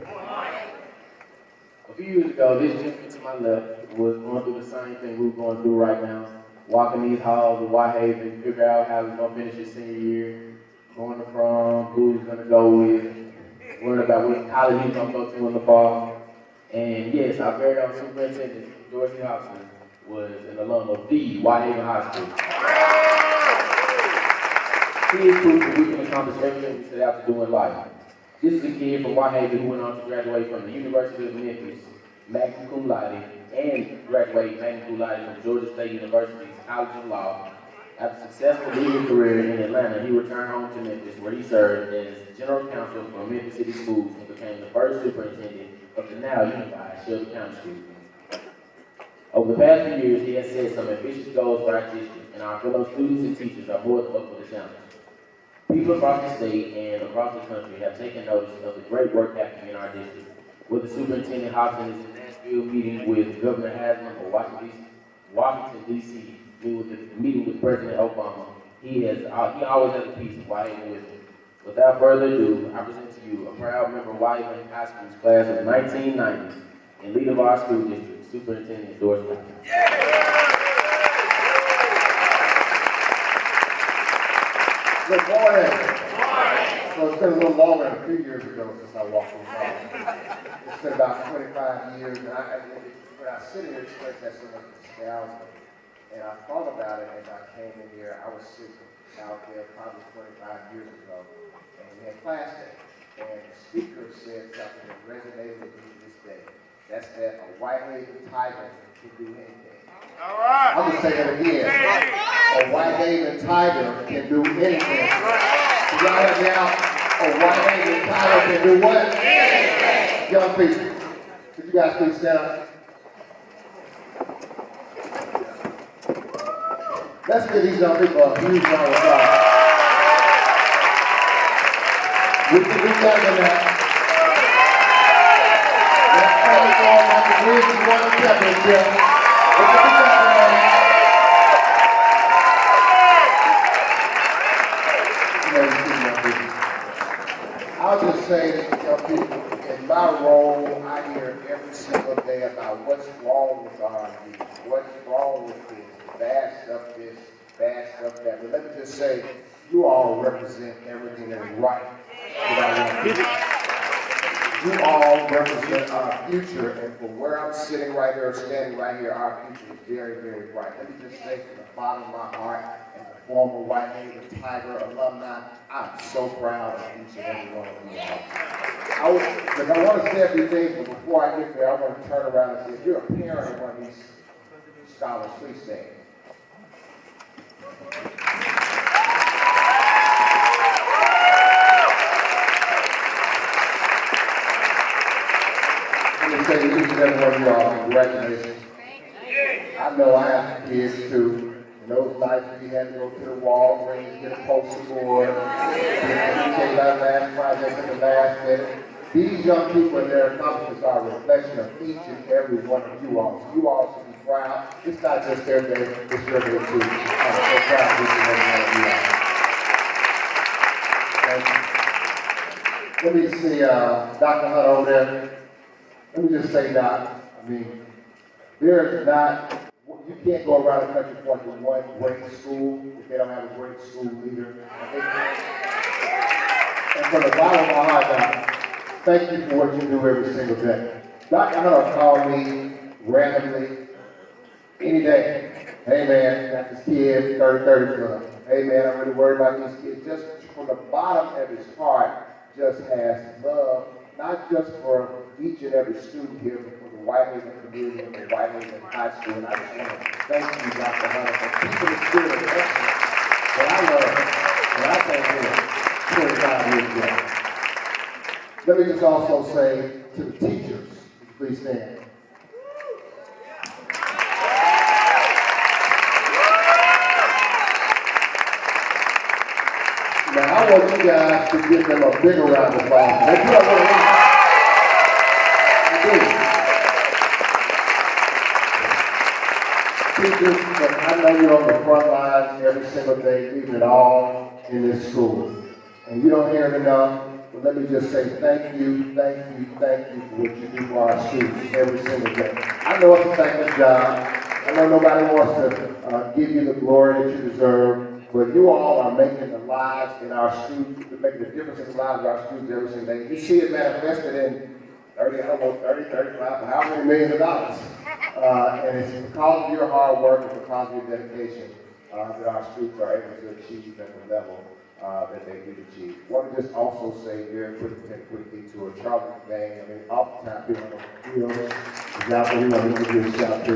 A few years ago, this gentleman to my left was going through the same thing we're going through right now. Walking these halls of Whitehaven, figure out how he's going to finish his senior year, going to prom, who he's going to go with, worrying about what college he's going to go to in the fall. And yes, our very own superintendent, Dorothy Hobson, was an alum of the Whitehaven High School. He is proof that we can accomplish everything we set out to do in life. This is a kid from Whitehaven who went on to graduate from the University of Memphis, magna cum laude, and graduate magna cum laude from Georgia State University's College of Law. After a successful legal career in Atlanta, he returned home to Memphis, where he served as general counsel for Memphis City Schools and became the first superintendent of the now unified Shelby County Schools. Over the past few years, he has set some ambitious goals for our district, and our fellow students and teachers are more than up for the challenge. People across the state and across the country have taken notice of the great work happening in our district. Whether Superintendent Hobson is in Nashville meeting with Governor Haslam or Washington, D.C., meeting with President Obama, he always has a piece of Whitehaven with him. Without further ado, I present to you a proud member of Whitehaven High School's class of 1990s and leader of our school district, Superintendent Doris Hobson. Good morning. So it's been a little longer than a few years ago since I walked in front. It's been about 25 years, and when I sit here, it's like that sort of nostalgia. And I thought about it as I came in here. I was sitting out there probably 25 years ago, and we had class day. And the speaker said something that resonated with me this day. That's that a Whitehaven Tiger can do anything. All right. I'm going to say that again. A Whitehaven Tiger can do anything. You got it now? A Whitehaven Tiger can do what? Anything. Young people, could you guys please stand up? Let's give these young people a huge round of applause. We can do better than that. Let's try to go like the Grizzlies won the championship. We can do better than that. I'll just say that, young people, in my role, I hear every single day about what's wrong with R&B, what's wrong with this. Bad stuff this, bad stuff that. But let me just say, you all represent everything that is right. You all represent our future, and from where I'm sitting right here, standing right here, our future is very, very bright. Let me just say from the bottom of my heart, and the former Whitehaven Tiger alumni, I'm so proud of each and every one of you all. I want to say a few things, but before I get there, I want to turn around and say, if you're a parent of one of these scholars, please stand. Let me say to each and every one of you all, congratulations. I know I have kids too. In those nights we had to go to the Walgreens, get a poster board, get our last project at the last minute. These young people and their accomplishments are a reflection of each and every one of you all. So you all should be proud. It's not just their day, it's your day too. I'm so proud of each and every one of you all. Let me see Dr. Hunt over there. Let me just say, Doc, I mean, there's not, you can't go around the country pointing one great school if they don't have a great school leader. And from the bottom of my heart, Doc, thank you for what you do every single day. Dr. Hunt will call me randomly any day. Hey man, got this kid, 30 club. Hey man, I'm really worried about these kids. Just from the bottom of his heart, just has love, not just for each and every student here, but for the Whitehaven community and the Whitehaven High School. And I just want to thank you, Dr. Hunter, for keeping the spirit of excellence that I love and I thank you. 25 years ago. Let me just also say to the teachers, please stand. Now, I want you guys to give them a bigger round of applause. That's what I want to do. Teachers, I know you're on the front lines every single day, leaving it all in this school. And you don't hear it enough, but let me just say thank you, thank you, thank you for what you do for our students every single day. I know it's a thankless job. I know nobody wants to give you the glory that you deserve. But you all are making the lives in our students, making the difference in the lives of our students every single day. You see it manifested in 30, 35, how many millions of dollars. And it's because of your hard work and because of your dedication that our students are able to achieve at the level that they did achieve. I want to just also say very quickly to a Charlie McBain, I mean, oftentimes people on the field, the guy that we want to give a shout to.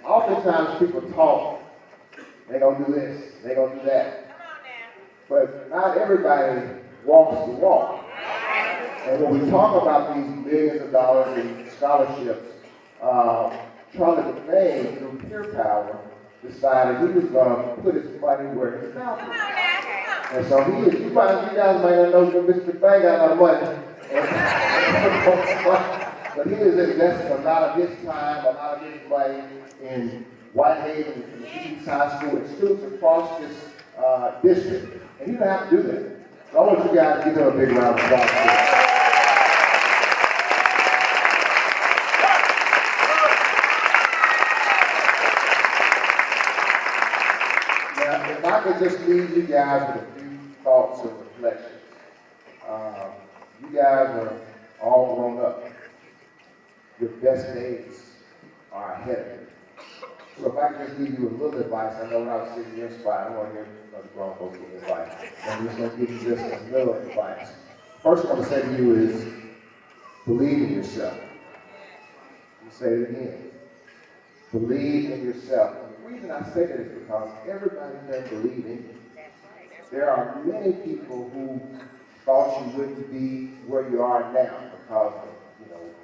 Oftentimes people talk. They're going to do this, they're going to do that. But not everybody walks the walk. And when we talk about these millions of dollars in scholarships, Charlie McBain, through peer power, decided he was going to put his money where his mouth was. And so he is, you guys might not know that Mr. McBain got a lot of money. But he is investing a lot of his time, a lot of his money in Whitehaven High School and students across this district. And you don't have to do that. So I want you guys to give him a big round of applause. Now, if I could just leave you guys with a few thoughts and reflections. You guys are all grown up. Your best days are ahead of you. So if I can just give you a little advice, I know when I was sitting in your spot, I don't want to hear other grown folks give me advice. I'm just going to give you just a little advice. First, I want to say to you is, believe in yourself. Let me say it again. Believe in yourself. And the reason I say that is because everybody doesn't believe in you. There are many people who thought you wouldn't be where you are now because of,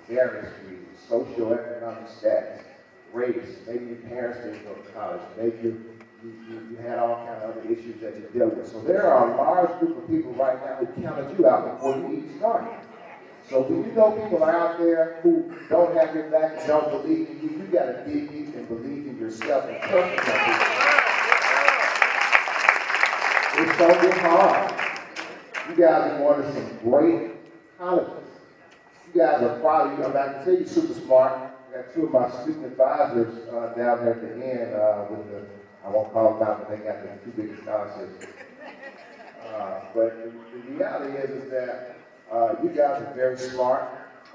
various reasons, socioeconomic status, race, maybe your parents didn't go to college, maybe you had all kinds of other issues that you dealt with. So there are a large group of people right now who counted you out before you even started. So when you know people are out there who don't have your back and don't believe in you, you got to dig deep and believe in yourself and trust yourself. It's going to get hard. You guys are going to some great colleges. You guys are probably, I can tell you're super smart. I got two of my student advisors down there at the end with the, I won't call them out, but they got the two biggest scholarships. But the reality is that you guys are very smart,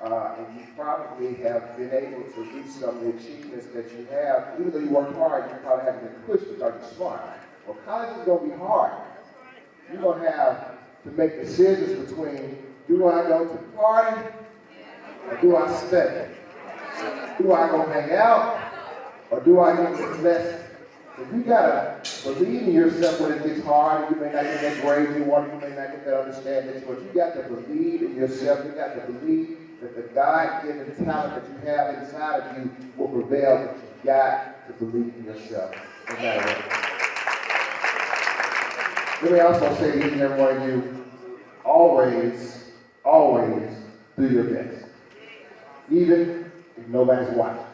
and you probably have been able to reach some of the achievements that you have. Even though you work hard, you probably haven't been pushed because you're smart. Well, college is going to be hard. You're going to have to make decisions between, do I go to the party or do I study? Do I go hang out or do I get this lesson? So you gotta believe in yourself when it gets hard. You may not get that grade you want, you may not get that understanding, but you got to believe in yourself. You got to believe that the God-given talent that you have inside of you will prevail, but you got to believe in yourself, no matter what. Let me also say to each and every one of you, always, always do your best. Even if nobody's watching.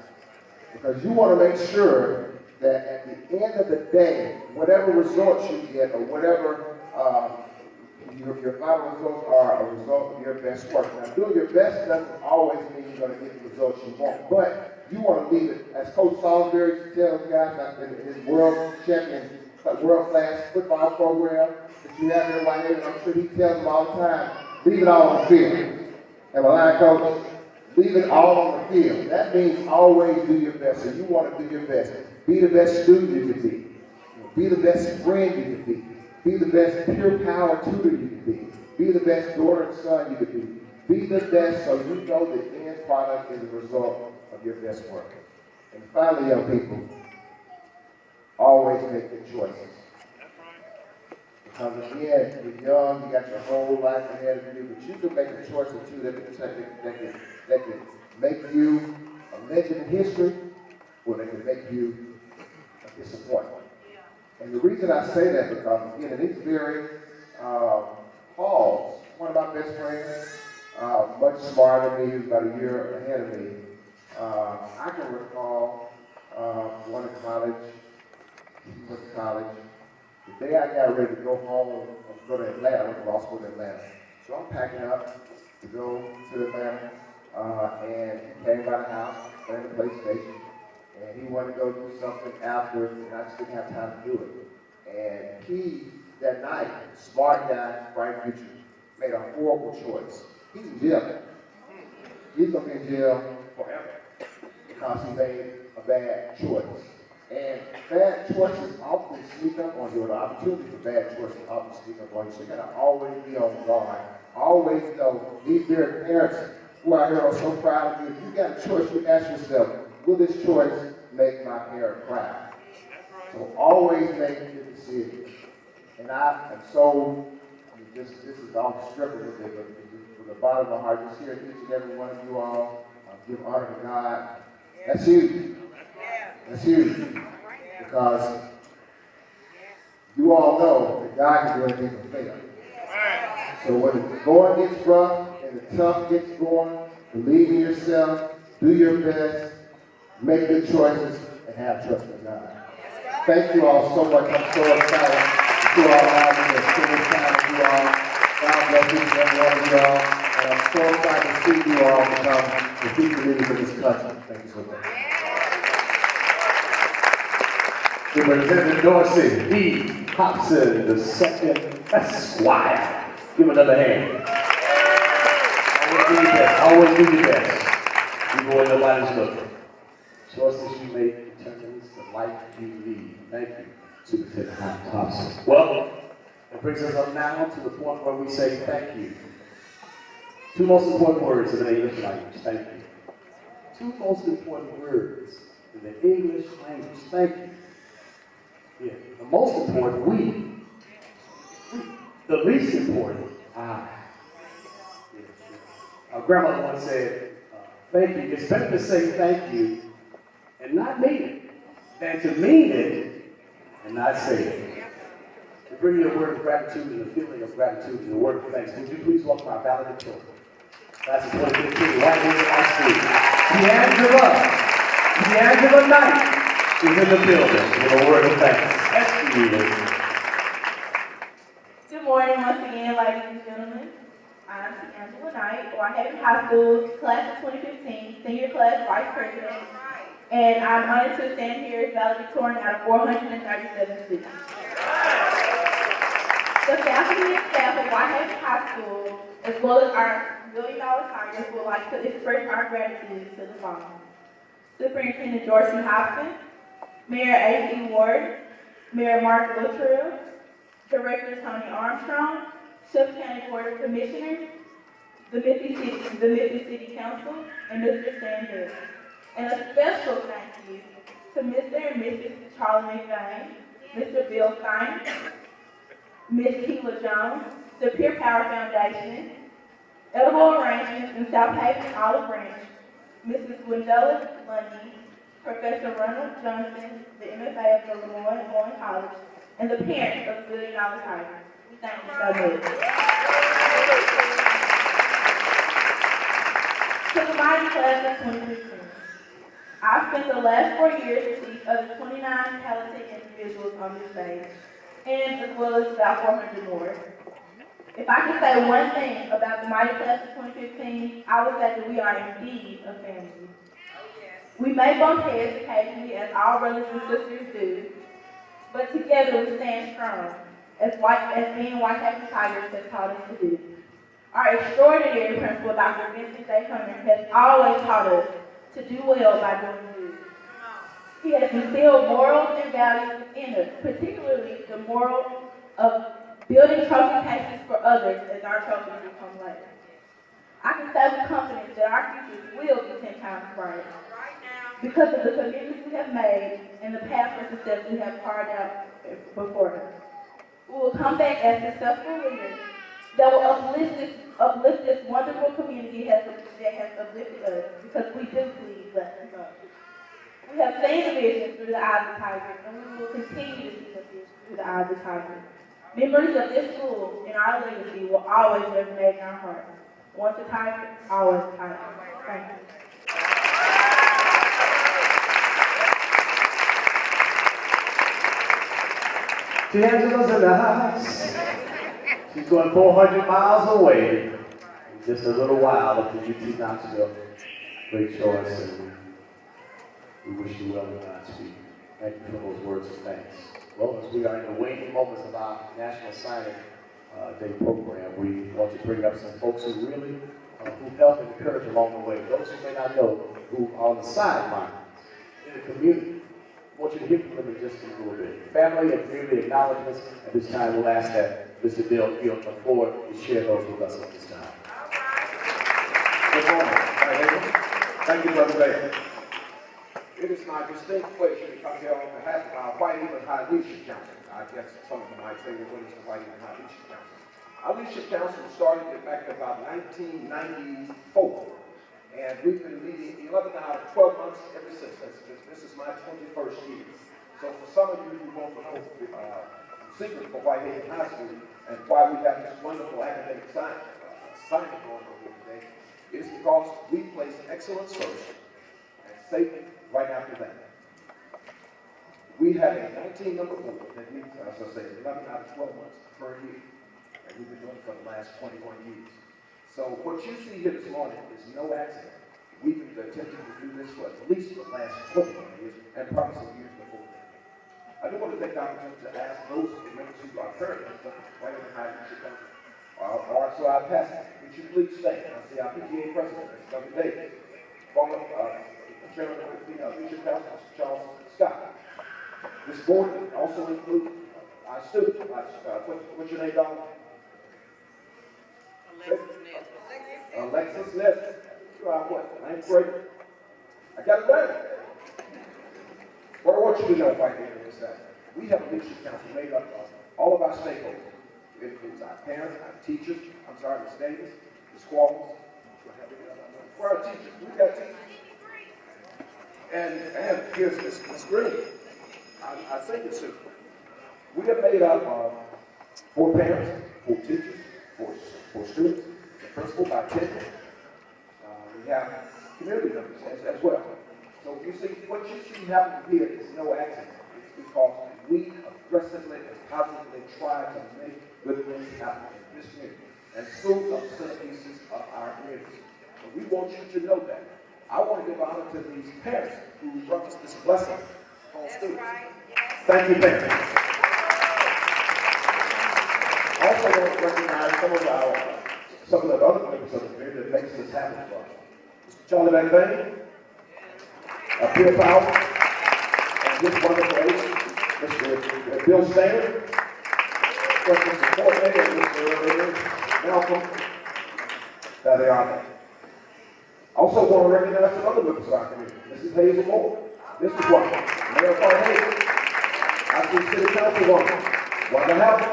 Because you want to make sure that at the end of the day, whatever results you get or whatever your final results are a result of your best work. Now, doing your best doesn't always mean you're going to get the results you want, but you want to leave it, as Coach Salisbury tells guys in his world champion, world-class football program that you have here in Whitehaven, I'm sure he tells them all the time, leave it all on the field. Am I lying, Coach? Leave it all on the field. That means always do your best. So you want to do your best. Be the best student you can be. Be the best friend you can be. Be the best pure power tutor you can be. Be the best daughter and son you can be. Be the best so you know the end product is a result of your best work. And finally, young people, always make good choices. Because again, you're young, you got your whole life ahead of you, but you can make a choice or two that can make you a legend in history, or they can make you a disappointment. And the reason I say that because, again, in these very halls, one of my best friends, much smarter than me, he was about a year ahead of me, I can recall going to college, he went to college. The day I got ready to go home, go to Atlanta, I went to law school in Atlanta. So I'm packing up to go to Atlanta, and he came by the house, playing the PlayStation, and he wanted to go do something after, and I just didn't have time to do it. And he, that night, smart guy, bright future, made a horrible choice. He's in jail. He's gonna be in jail forever because he made a bad choice. And bad choices often sneak up on you, or the opportunity for bad choices often sneak up on you. So you gotta always be on guard. Always know, these very parents who are here are so proud of you. If you got a choice, you ask yourself, will this choice make my parent proud? So always make the decision. And I am so, this is off script a little bit, but from the bottom of my heart, just hearing each and every one of you all give honor to God. That's huge. That's huge. Because you all know that God can do anything but fail. So when the going gets rough and the tough gets going, believe in yourself, do your best, make good choices, and have trust in God. Thank you all so much. I'm so excited to see all live and spend this time with you all. God bless each and every one of you all. And I'm so excited to see you all become the future leaders of this country. Thank you so much. Representative Dorsey E. Hobson II, Esquire. Give him another hand. Always do your best. Always do your best. Even when nobody's looking. Choices you make determines the life you lead. Thank you, Superintendent Hobson. Well, that brings us up now to the point where we say thank you. Two most important words in the English language. Thank you. Two most important words in the English language. Thank you. Yeah. The most important, we. The least important, I. Our grandmother once said, thank you. It's better to say thank you and not mean it than to mean it and not say it. To bring you a word of gratitude and a feeling of gratitude and a word of thanks, would you please welcome our valedictorian? Class of 2015, Whitehaven High School. D'Angela Knight is in the building with a word of thanks. Good morning once again, ladies and gentlemen. I'm D'Angela Knight, Whitehaven High School's class of 2015, senior class vice president, and I'm honored to stand here as valedictorian out of 437 students. The faculty and staff of Whitehaven High School, as well as our $1 million Tigers, would like to express our gratitude to the following: Superintendent Dorsey Hobson, Mayor A.C. Ward, Mayor Mark Luttrell, Director Tony Armstrong, Shelby County Board of Commissioners, the Memphis City Council, and Mr. Stan Hill. And a special thank you to Mr. and Mrs. Charlie McVeigh, Mr. Bill Stein, Ms. Keela Jones, the Peer Power Foundation, Edible Arrangements in South Haven, Olive Branch, Mrs. Gwendella Lundy, Professor Ronald Johnson, the MFA of the Lemoyne Owen College, and the parents of the $1 Billion Tigers. We thank you so much. To the mighty class of 2015, I've spent the last 4 years with each of the 29 talented individuals on this stage, and as well as about 400 more. If I could say one thing about the mighty class of 2015, I would say that we are indeed a family. We may bump heads occasionally, as all brothers and sisters do, but together we stand strong, as being Whitehaven Tigers has taught us to do. Our extraordinary principal, Dr. Vincent J. Hunter, has always taught us to do well by doing good. He has instilled morals and values within us, particularly the moral of building trophy cases for others as our trophies become later. I can say with confidence that our futures will be 10 times brighter because of the commitments we have made and the path for success we have carved out before us. We will come back as successful leaders that will uplift this wonderful community that has uplifted us, because we do please let them know. We have seen the vision through the eyes of the tiger, and we will continue to see the vision through the eyes of the tiger. Memories of this school and our legacy will always resonate in our hearts. Once a tiger, always a tiger. Thank you. D'Angelo's in the house. She's going 400 miles away in just a little while up to UT Knoxville. Great choice, and we wish you well in Godspeed. Thank you for those words of thanks. Well, as we are in the waning moments of our National Signing Day program, we want to bring up some folks who really who helped and encouraged along the way. Those who may not know, who are on the sideline in the community. I want you to hear from them in just a little bit. Family and community acknowledgments. At this time, we'll ask that Mr. Dale Field come forward to share those with us at this time. Good morning. Thank you, Brother Bailey. It is my distinct pleasure to come here on behalf of our Whitehaven High Leadership Council. I guess some of you might say, well, what is the Whitehaven High Leadership Council? Our Leadership Council started back in about 1994. And we've been meeting 11 out of 12 months ever since. This is my 21st year. So for some of you who want to know the secret for Whitehaven High School and why we have this wonderful academic signing going on here today, it is because we place excellence first and safety right after that. We have a 19-member board that meets, as I say, 11 out of 12 months per year. And we've been doing it for the last 21 years. So what you see here this morning is no accident. We've been attempting to do this for at least the last 21 years and probably some years before that. I do want to take the opportunity to ask those members who are currently in the Whitehaven High Leadership Council, or so our pastor, would you please stand? I see our PTA president, Dr. Davis, former chairman of the Leadership Council, Mr. Charles Scott. This board also includes our students. What's your name, Donna? Alexis Nesbitt. You are what? Ninth grade? I got it right. What I want you to know right here is that we have a leadership council made up of all of our stakeholders. It includes our parents, our teachers, Ms. Davis, Ms. Qualls. We're our teachers. We've got teachers. And here's Ms. Green. I think it's super. We have made up of 4 parents, 4 teachers, 4 students, the principal by 10. We have community members as well. So you see, what you see happening here is no accident. It's because we aggressively and positively try to make good things happen in this community. And schools are the centerpieces of our community. So we want you to know that. I want to give honor to these parents who brought us this blessing on students. Thank you, parents. I also want to recognize some of the other members of the community that makes this happen for us. Mr. Charlie McVeigh, Peter Powell, and his wonderful lady, Mr. Bill Stanger, Mr. Coordinator, Mr. Malcolm. There they are there. Also want to recognize some other members of our community. Mrs. Hazel Moore, Mrs. White, Mayor Farhay. I see City Councilwoman, Wanda Howard.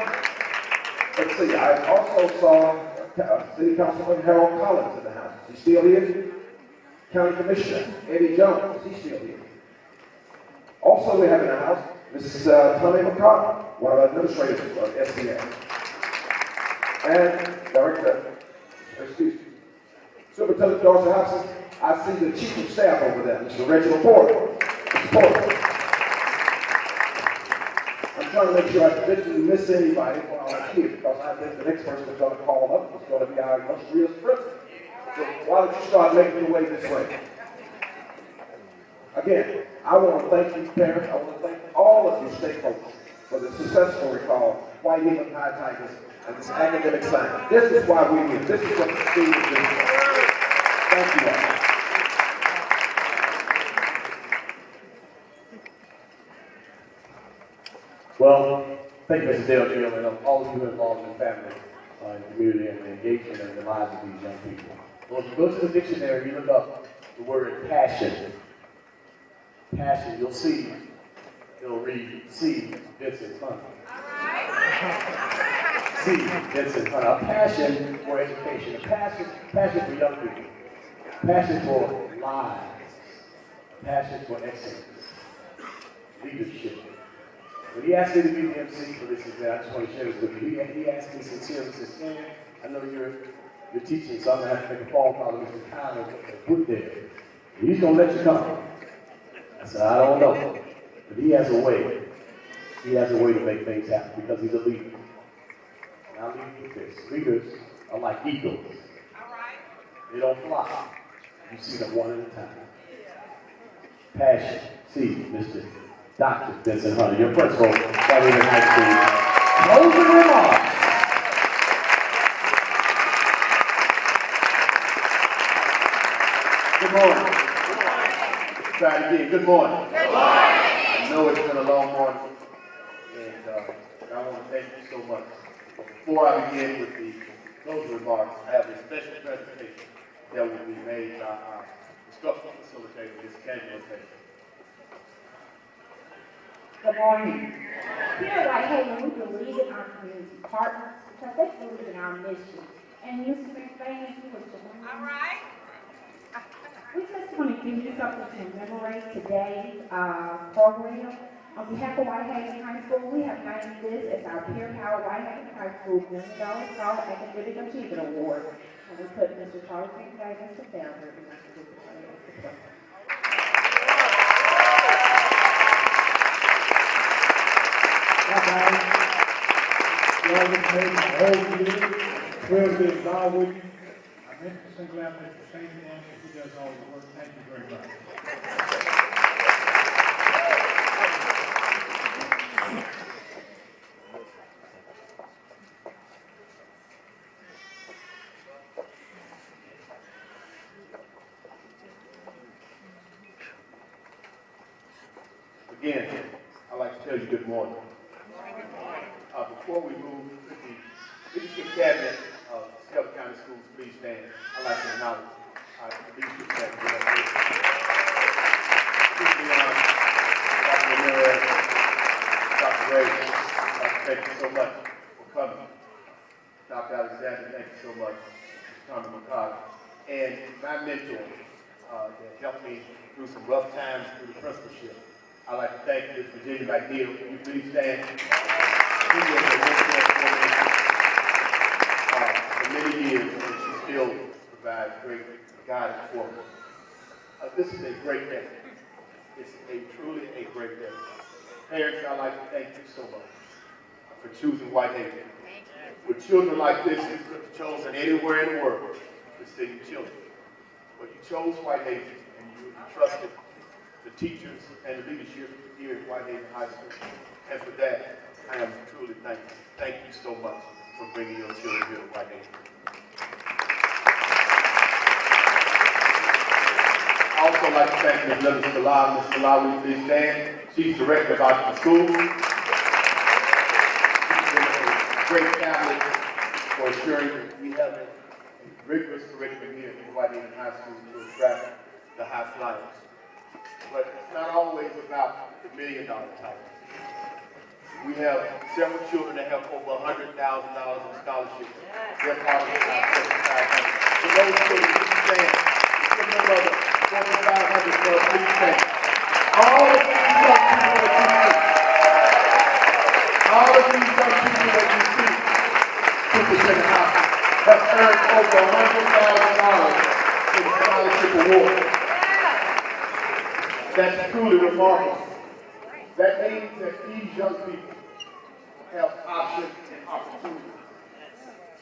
Let's see, I also saw City Councilman Harold Collins in the house. Is he still here? County Commissioner Eddie Jones. Is he still here? Also we have in the house Mrs. Tommy McCarthy, one of our administrators of SCA. And Superintendent Dorsey Hobson. I see the Chief of Staff over there, Mr. Reginald Porter. Mr. Porter. I'm trying to make sure I didn't miss anybody while I'm here, because I think the next person that's going to call up is going to be our illustrious president. So why don't you start making your way this way? Again, I want to thank you, parents. I want to thank all of you stakeholders for the successful recall of Whitehaven High Tigers and this academic signing. This is why we're here. This is what the school is doing. Thank you all. Well, thank you, Mr. Dale Gill, and all of you involved in the family, in the community, and the engagement in the lives of these young people. Well, if you go to the dictionary, you look up the word passion. Passion, you'll see, it'll read, see Vincent Hunt. See, it's a passion for education, a passion for young people, passion for lives, passion for excellence, leadership. When he asked me to be the MC for this event, I just want to share this with you. He asked me sincerely, he said, Stan, I know you're teaching, so I'm going to have to make a phone call to Mr. Conner and put there. He's going to let you come. I said, I don't know. But he has a way. He has a way to make things happen because he's a leader. And I'll leave you with this. Leaders are like eagles. They don't fly. You see them one at a time. Passion. See, Mr. Dr. Vincent Hunter, your principal, Whitehaven High School. Closing remarks. Good morning. Try it again. Good morning. Good morning. I know it's been a long morning, and I want to thank you so much. Before I begin with the closing remarks, I have a special presentation that will be made by our instructional facilitator, Ms. Angela Taylor. Good morning. Here at Whitehaven, we believe in our community partners because they believe in our mission. And Mr. McBain, you were joining. All right. We just want to give you something to commemorate today's program. On behalf of Whitehaven High School, we have named this as our Peer Power Whitehaven High School $1 million Scholar Academic Achievement Award. And we put Mr. Charles McBain as the founder and Mr. Discipline as the president. Y'all just made my whole year. Thrilled to be involved with you. I meant to single out Mr. St. Anthony, who does all the work. Thank you very much. Again, I'd like to tell you good morning. Before we move to the leadership cabinet of Shelby County Schools, please stand. I'd like to acknowledge our leadership cabinet. Dr. Ramirez, Dr. Ray, thank you so much for coming. Dr. Alexander, thank you so much. Tommy McCarthy. And my mentor that helped me through some rough times through the principalship. I'd like to thank Ms. Virginia McNeil. Can you please stand? She was a mentor for many years, and she still provides great guidance for me. This is a great day. It's truly a great day. Parents, I'd like to thank you so much for choosing Whitehaven. With children like this, you could have chosen anywhere in the world to send your children. But you chose Whitehaven, and you trusted the teachers and the leadership here at Whitehaven High School. And for that, I am truly thankful. Thank you so much for bringing your children here to Whitehaven. I also like to thank Ms. Linda Salah. Ms. Salah, will you please stand? She's director of our school. She's been a great catalyst for ensuring that we have a rigorous curriculum here at Whitehaven High School to attract the high flyers. But it's not always about the $1 million titles. We have several children that have over $100,000 in scholarships. They're part of the top 4500. For those children, please stand. Give them another 4,500 for please stand. All of these young people that you see, all of these young people that you see, Superintendent Hopkins, have earned over $100,000 in scholarship awards. That's truly remarkable. That means that these young people have options and opportunities.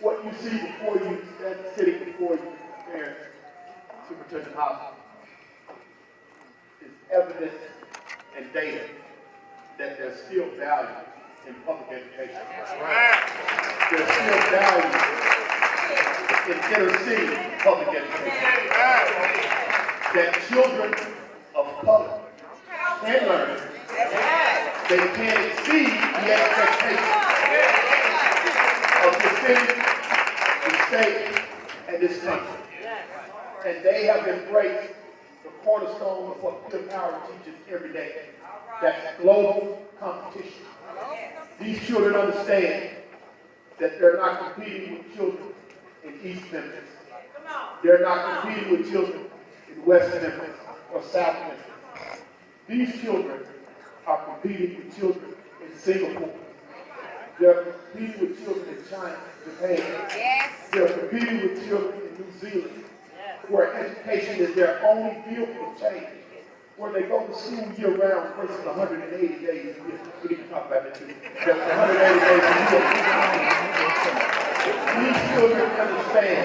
What you see before you, that's sitting before you, parents, Superintendent Hopkins, is evidence and data that there's still value in public education. That's right. There's still value in inner city public education. That children of color can learn. They can exceed the expectations of the city, the state, and this country. And they have embraced the cornerstone of what Peer Power teaches every day. That's global competition. These children understand that they're not competing with children in East Memphis. They're not competing with children in West Memphis or South Memphis. These children are competing with children in Singapore. They're competing with children in China, Japan. Yes. They're competing with children in New Zealand, where education is their only vehicle of change, where they go to school year-round versus 180 days a year. We need to talk about that too. That's 180 days a year. These children understand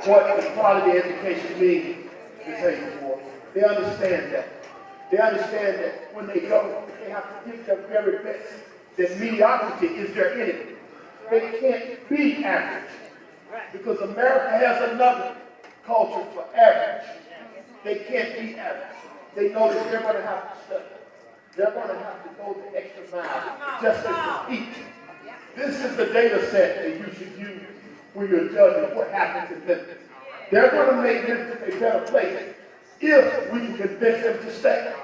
what the quality education means to take for. They understand that. They understand that when they go, they have to give their very best. That mediocrity is their enemy. They can't be average. Because America has another culture for average. They can't be average. They know that they're going to have to study. They're going to have to go the extra mile just to compete. This is the data set that you should use when you're judging what happens in Memphis. They're going to make Memphis a better place if we can convince them to stay.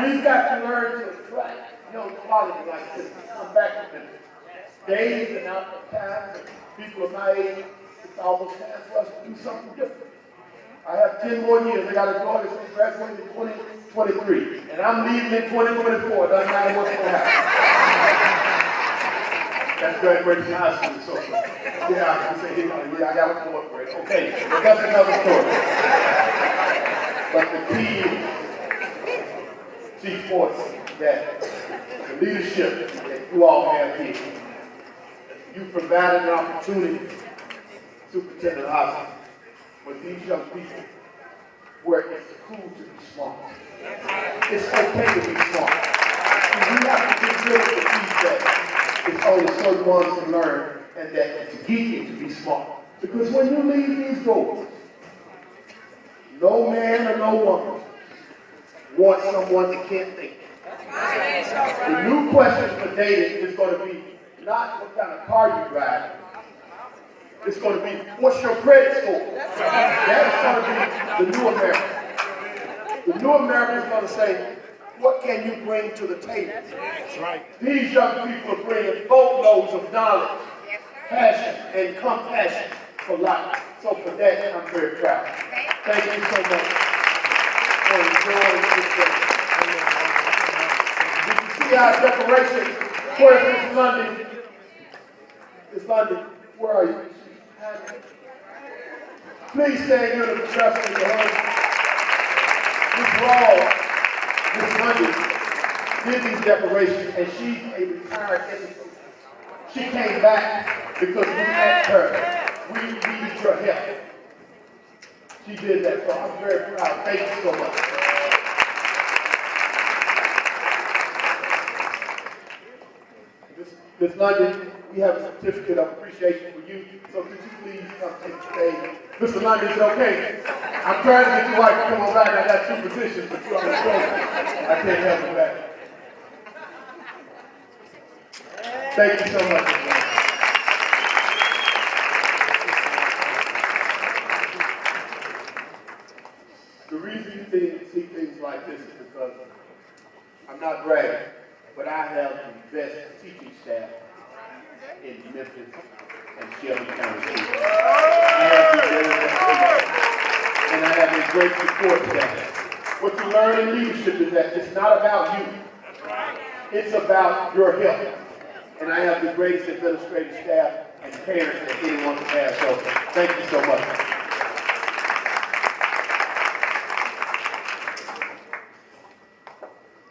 We've got to learn to attract young quality like this to come back to Memphis. Days and out times, and people of my age, it's almost time for us to do something different. I have 10 more years. I got a daughter that's graduating in 2023, and I'm leaving in 2024. It doesn't matter what's going to happen. That's graduating high school, so yeah, I say, yeah, I got a fourth grade. Okay, but that's another story. But the key, Chief Force, that the leadership that you all have here, you provided an opportunity, Superintendent Hobson, for these young people where it's cool to be smart. It's okay to be smart. And we have to get rid of the piece that it's only certain ones can learn and that it's geeky to be smart. Because when you leave these doors, no man or no woman wants someone that can't think. The new question for dating is going to be not what kind of car you drive. It's going to be, what's your credit score? That's going to be the new American. The new American is going to say, what can you bring to the table? That's right. These young people are bringing boatloads of knowledge, passion, and compassion for life. So for that, I'm very proud. Thank you so much for enjoying this day. You can see our decoration. Where's Miss London? Miss London, where are you? Please stand here to trust in your husband. Miss London did these decorations, and she's a retired educator. She came back because we asked her, we needed your help. She did that, so I'm very proud. Thank you so much. Miss London, we have a certificate of appreciation for you, so could you please come take the stage? Mr. London, is it okay? I'm trying to get your wife to come on back. I got 2 positions, but you're on the show. I can't help you back. Thank you so much. The reason you see things like this is because I'm not bragging, but I have the best teaching staff in Memphis and Shelby County. And I have a great support staff. What you learn in leadership is that it's not about you. It's about your health. And I have the greatest administrative staff and parents that anyone can have. So thank you so much.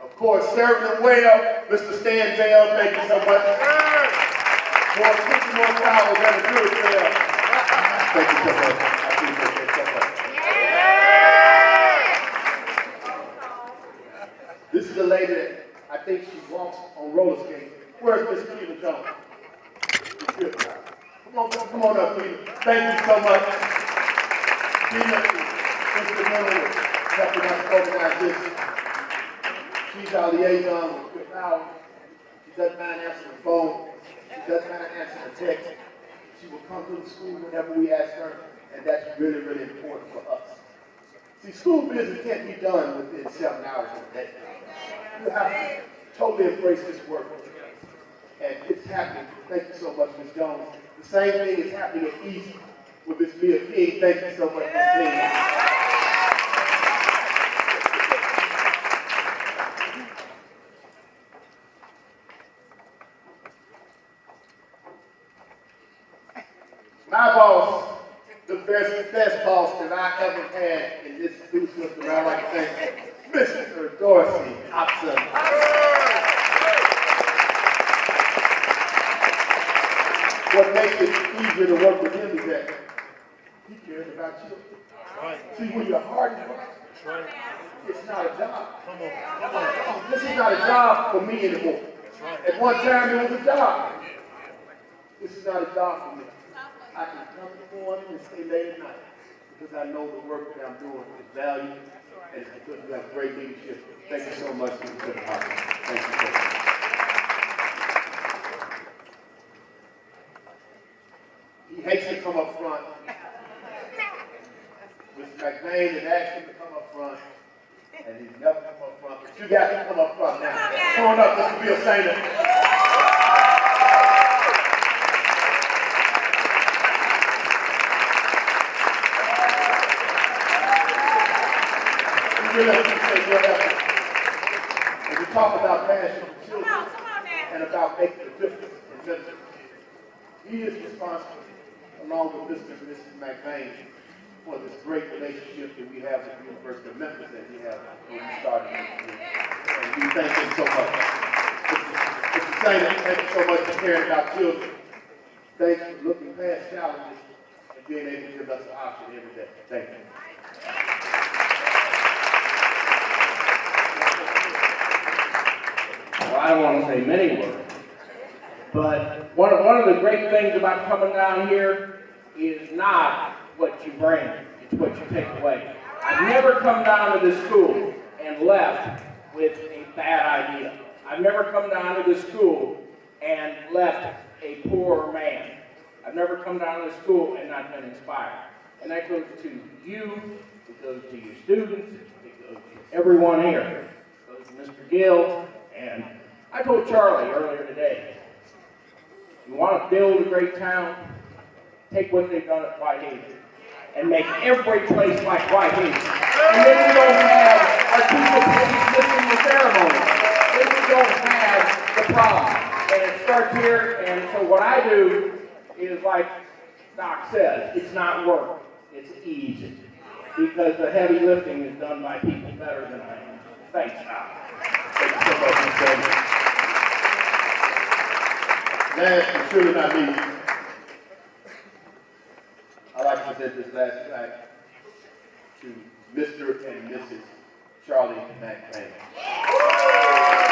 Of course, serving them well, Mr. Stan Bell, thank you so much. More 50 more flowers than a good Bell. Thank you so much. I appreciate that so much. This is a lady that I think she walks on roller skates. Where's Miss Keela Jones? Come on up, Keela. Thank you so much. Keela is instrumental in helping us organize this. She's our liaison with Power. She doesn't mind answering the phone. She doesn't mind answering the text. She will come to the school whenever we ask her, and that's really, really important for us. See, school business can't be done within 7 hours of the day. You have to totally embrace this work. And it's happening. Thank you so much, Ms. Jones. The same thing is happening at East with Ms. Mia King. Thank you so much, Ms. King. My boss, the best boss that I ever had in this institution, and I like to thank Mr. Dorsey Hobson. What makes it easier to work with him is that he cares about you. See, when your heart is right, it's not a job. This is not a job for me anymore. At one time, it was a job. This is not a job for me. I can come in the morning and stay late at night because I know the work that I'm doing is valued and it's because we have great leadership. Thank you so much, Mr. Hobson. Thank you so much. He hates to come up front. Mr. McVeigh has asked him to come up front, and he's never come up front. But you got to come up front now. Come on up, Mr. Bill Sainer. When we talk about passion for children and about making a difference in Memphis, he is responsible, along with Mr. and Mrs. McVeigh, for this great relationship that we have with the University of Memphis that we have when we started this year. And we thank him so much. Mr. Sainer, thank you so much for caring about children. Thanks for looking past challenges and being able to give us an option every day. Thank you. Well, I don't want to say many words, but one of the great things about coming down here is not what you bring, it's what you take away. I've never come down to this school and left with a bad idea. I've never come down to this school and left a poor man. I've never come down to this school and not been inspired. And that goes to you, it goes to your students, it goes to everyone here. It goes to Mr. Gill, and I told Charlie earlier today, you want to build a great town, take what they've done at Whitehaven and make every place like Whitehaven. And then we don't have our people missing the ceremony. Then we don't have the problem. And it starts here, and so what I do is like Doc says, it's not work, it's easy. Because the heavy lifting is done by people better than I am. Thanks, Doc. Thank you so much, Mr. Last but surely not least, I'd like to present this last plaque to Mr. and Mrs. Charlie McVeigh.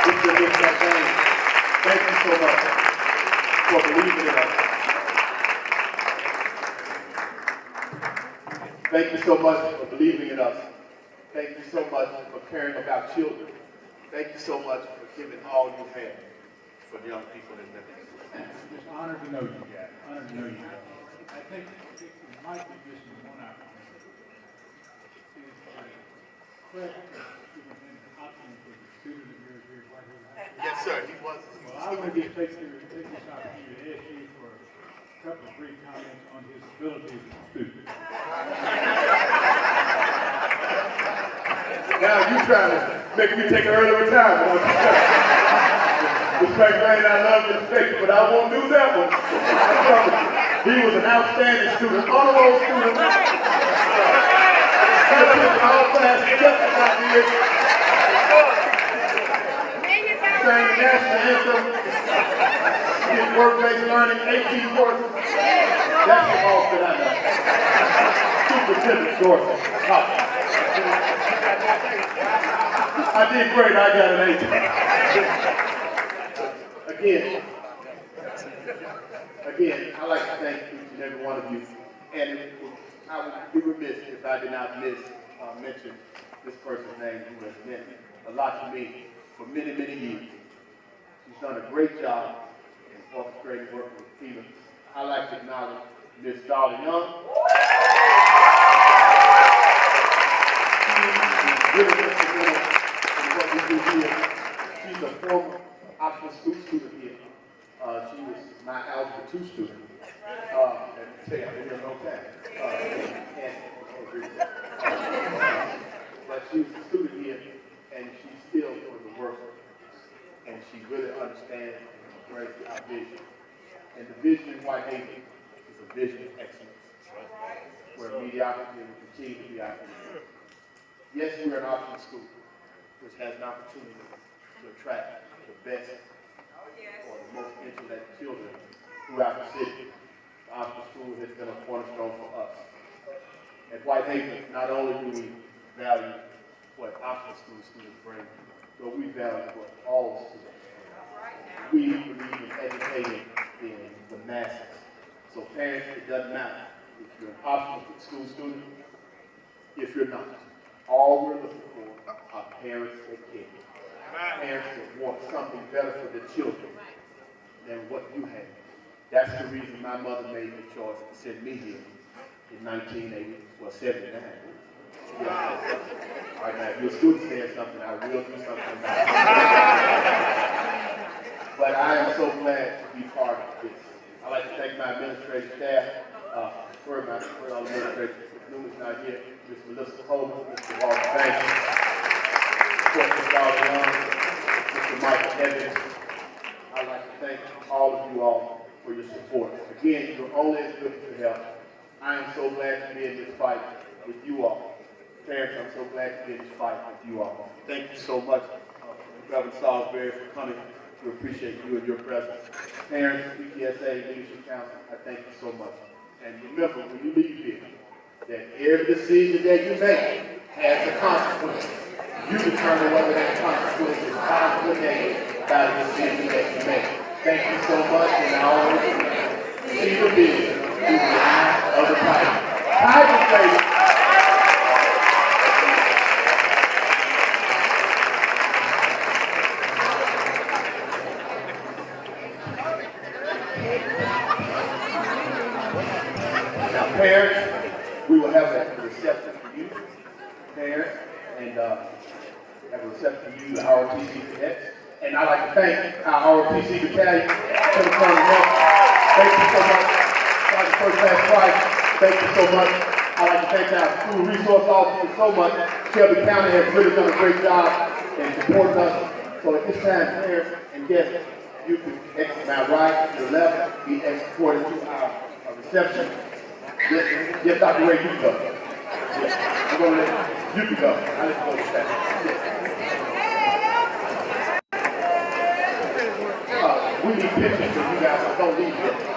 Mr. and Mrs. McVeigh, thank you so much for believing in us. Thank you so much for believing in us. Thank you so much for caring about children. Thank you so much for giving all you have for the young people in Memphis. Just honored to know you guys. Honored to know you guys. I think it might be just one opportunity. Correct. Yes, sir. He was. Well, I want to just take this opportunity to ask you for a couple of brief comments on his abilities as a student. Now you trying to make me take early retirement. Mr. McVeigh, I love and respect you, but I won't do that one. He was an outstanding student, honor roll student. He was all classes just as I did. Sang the national anthem. Did work-based learning, 18 courses. That's the boss that I know. Superintendent Dorsey. I did great, I got an 18. Again, I'd like to thank each and every one of you. And I would be remiss if I did not mention this person's name who has meant a lot to me for many, many years. She's done a great job in orchestrating work with Stephen. I'd like to acknowledge Miss Dolly Young. She's really instrumental in what we do here. She's a former Oxford School student here. agree with that. But she was a student here, and she's still doing the work. And she really understands and embraces our vision. And the vision in Whitehaven is a vision of excellence, where mediocrity will continue to be our enemy. Yes, we're an option school, which has an opportunity to attract the best or the most intelligent children throughout the city. The option school has been a cornerstone for us. At Whitehaven, not only do we value what option school students bring, but we value what all students bring. We believe in educating the masses. So parents, it doesn't matter if you're an optional school student, if you're not. All we're looking for are parents that care. Parents that want something better for their children than what you have. That's the reason my mother made the choice to send me here in 1979. Yes, all right, now, if your student says something, I will do something about it. But I am so glad to be part of this. I'd like to thank my administrative staff, for my administrator, Mr. Newman's not here, Ms. Melissa Coleman, Mr. Walter Banks, Mr. Young, Mr. Michael Evans. I'd like to thank all of you all for your support. Again, you're only as good as your help. I am so glad to be in this fight with you all. Parents, I'm so glad to be in this fight with you all. Thank you so much, Reverend Salisbury, for coming. We appreciate you and your presence. Parents, PTSA, Leadership Council, I thank you so much. And remember, when you leave here, that every decision that you make has a consequence. You determine whether that consequence is positive or negative by the decision that you make. Thank you so much, and I always see the vision through the eyes of the tiger. Tiger face. Parents, we will have a reception for you, parents, and have a reception for you, the ROTC cadets. And I'd like to thank our ROTC battalion for the fun help. Thank you so much. Sergeant First Class Price, thank you so much. I'd like to thank our school resource officers so much. Shelby County has really done a great job in supporting us. So at this time, parents and guests, you can exit my right to the left, be escorted to our reception. Yes, Dr. Ray, you can go. Yes. I'm going to let you can go. I'll let you go to that. Yes. We need pictures of you guys, so don't leave yet.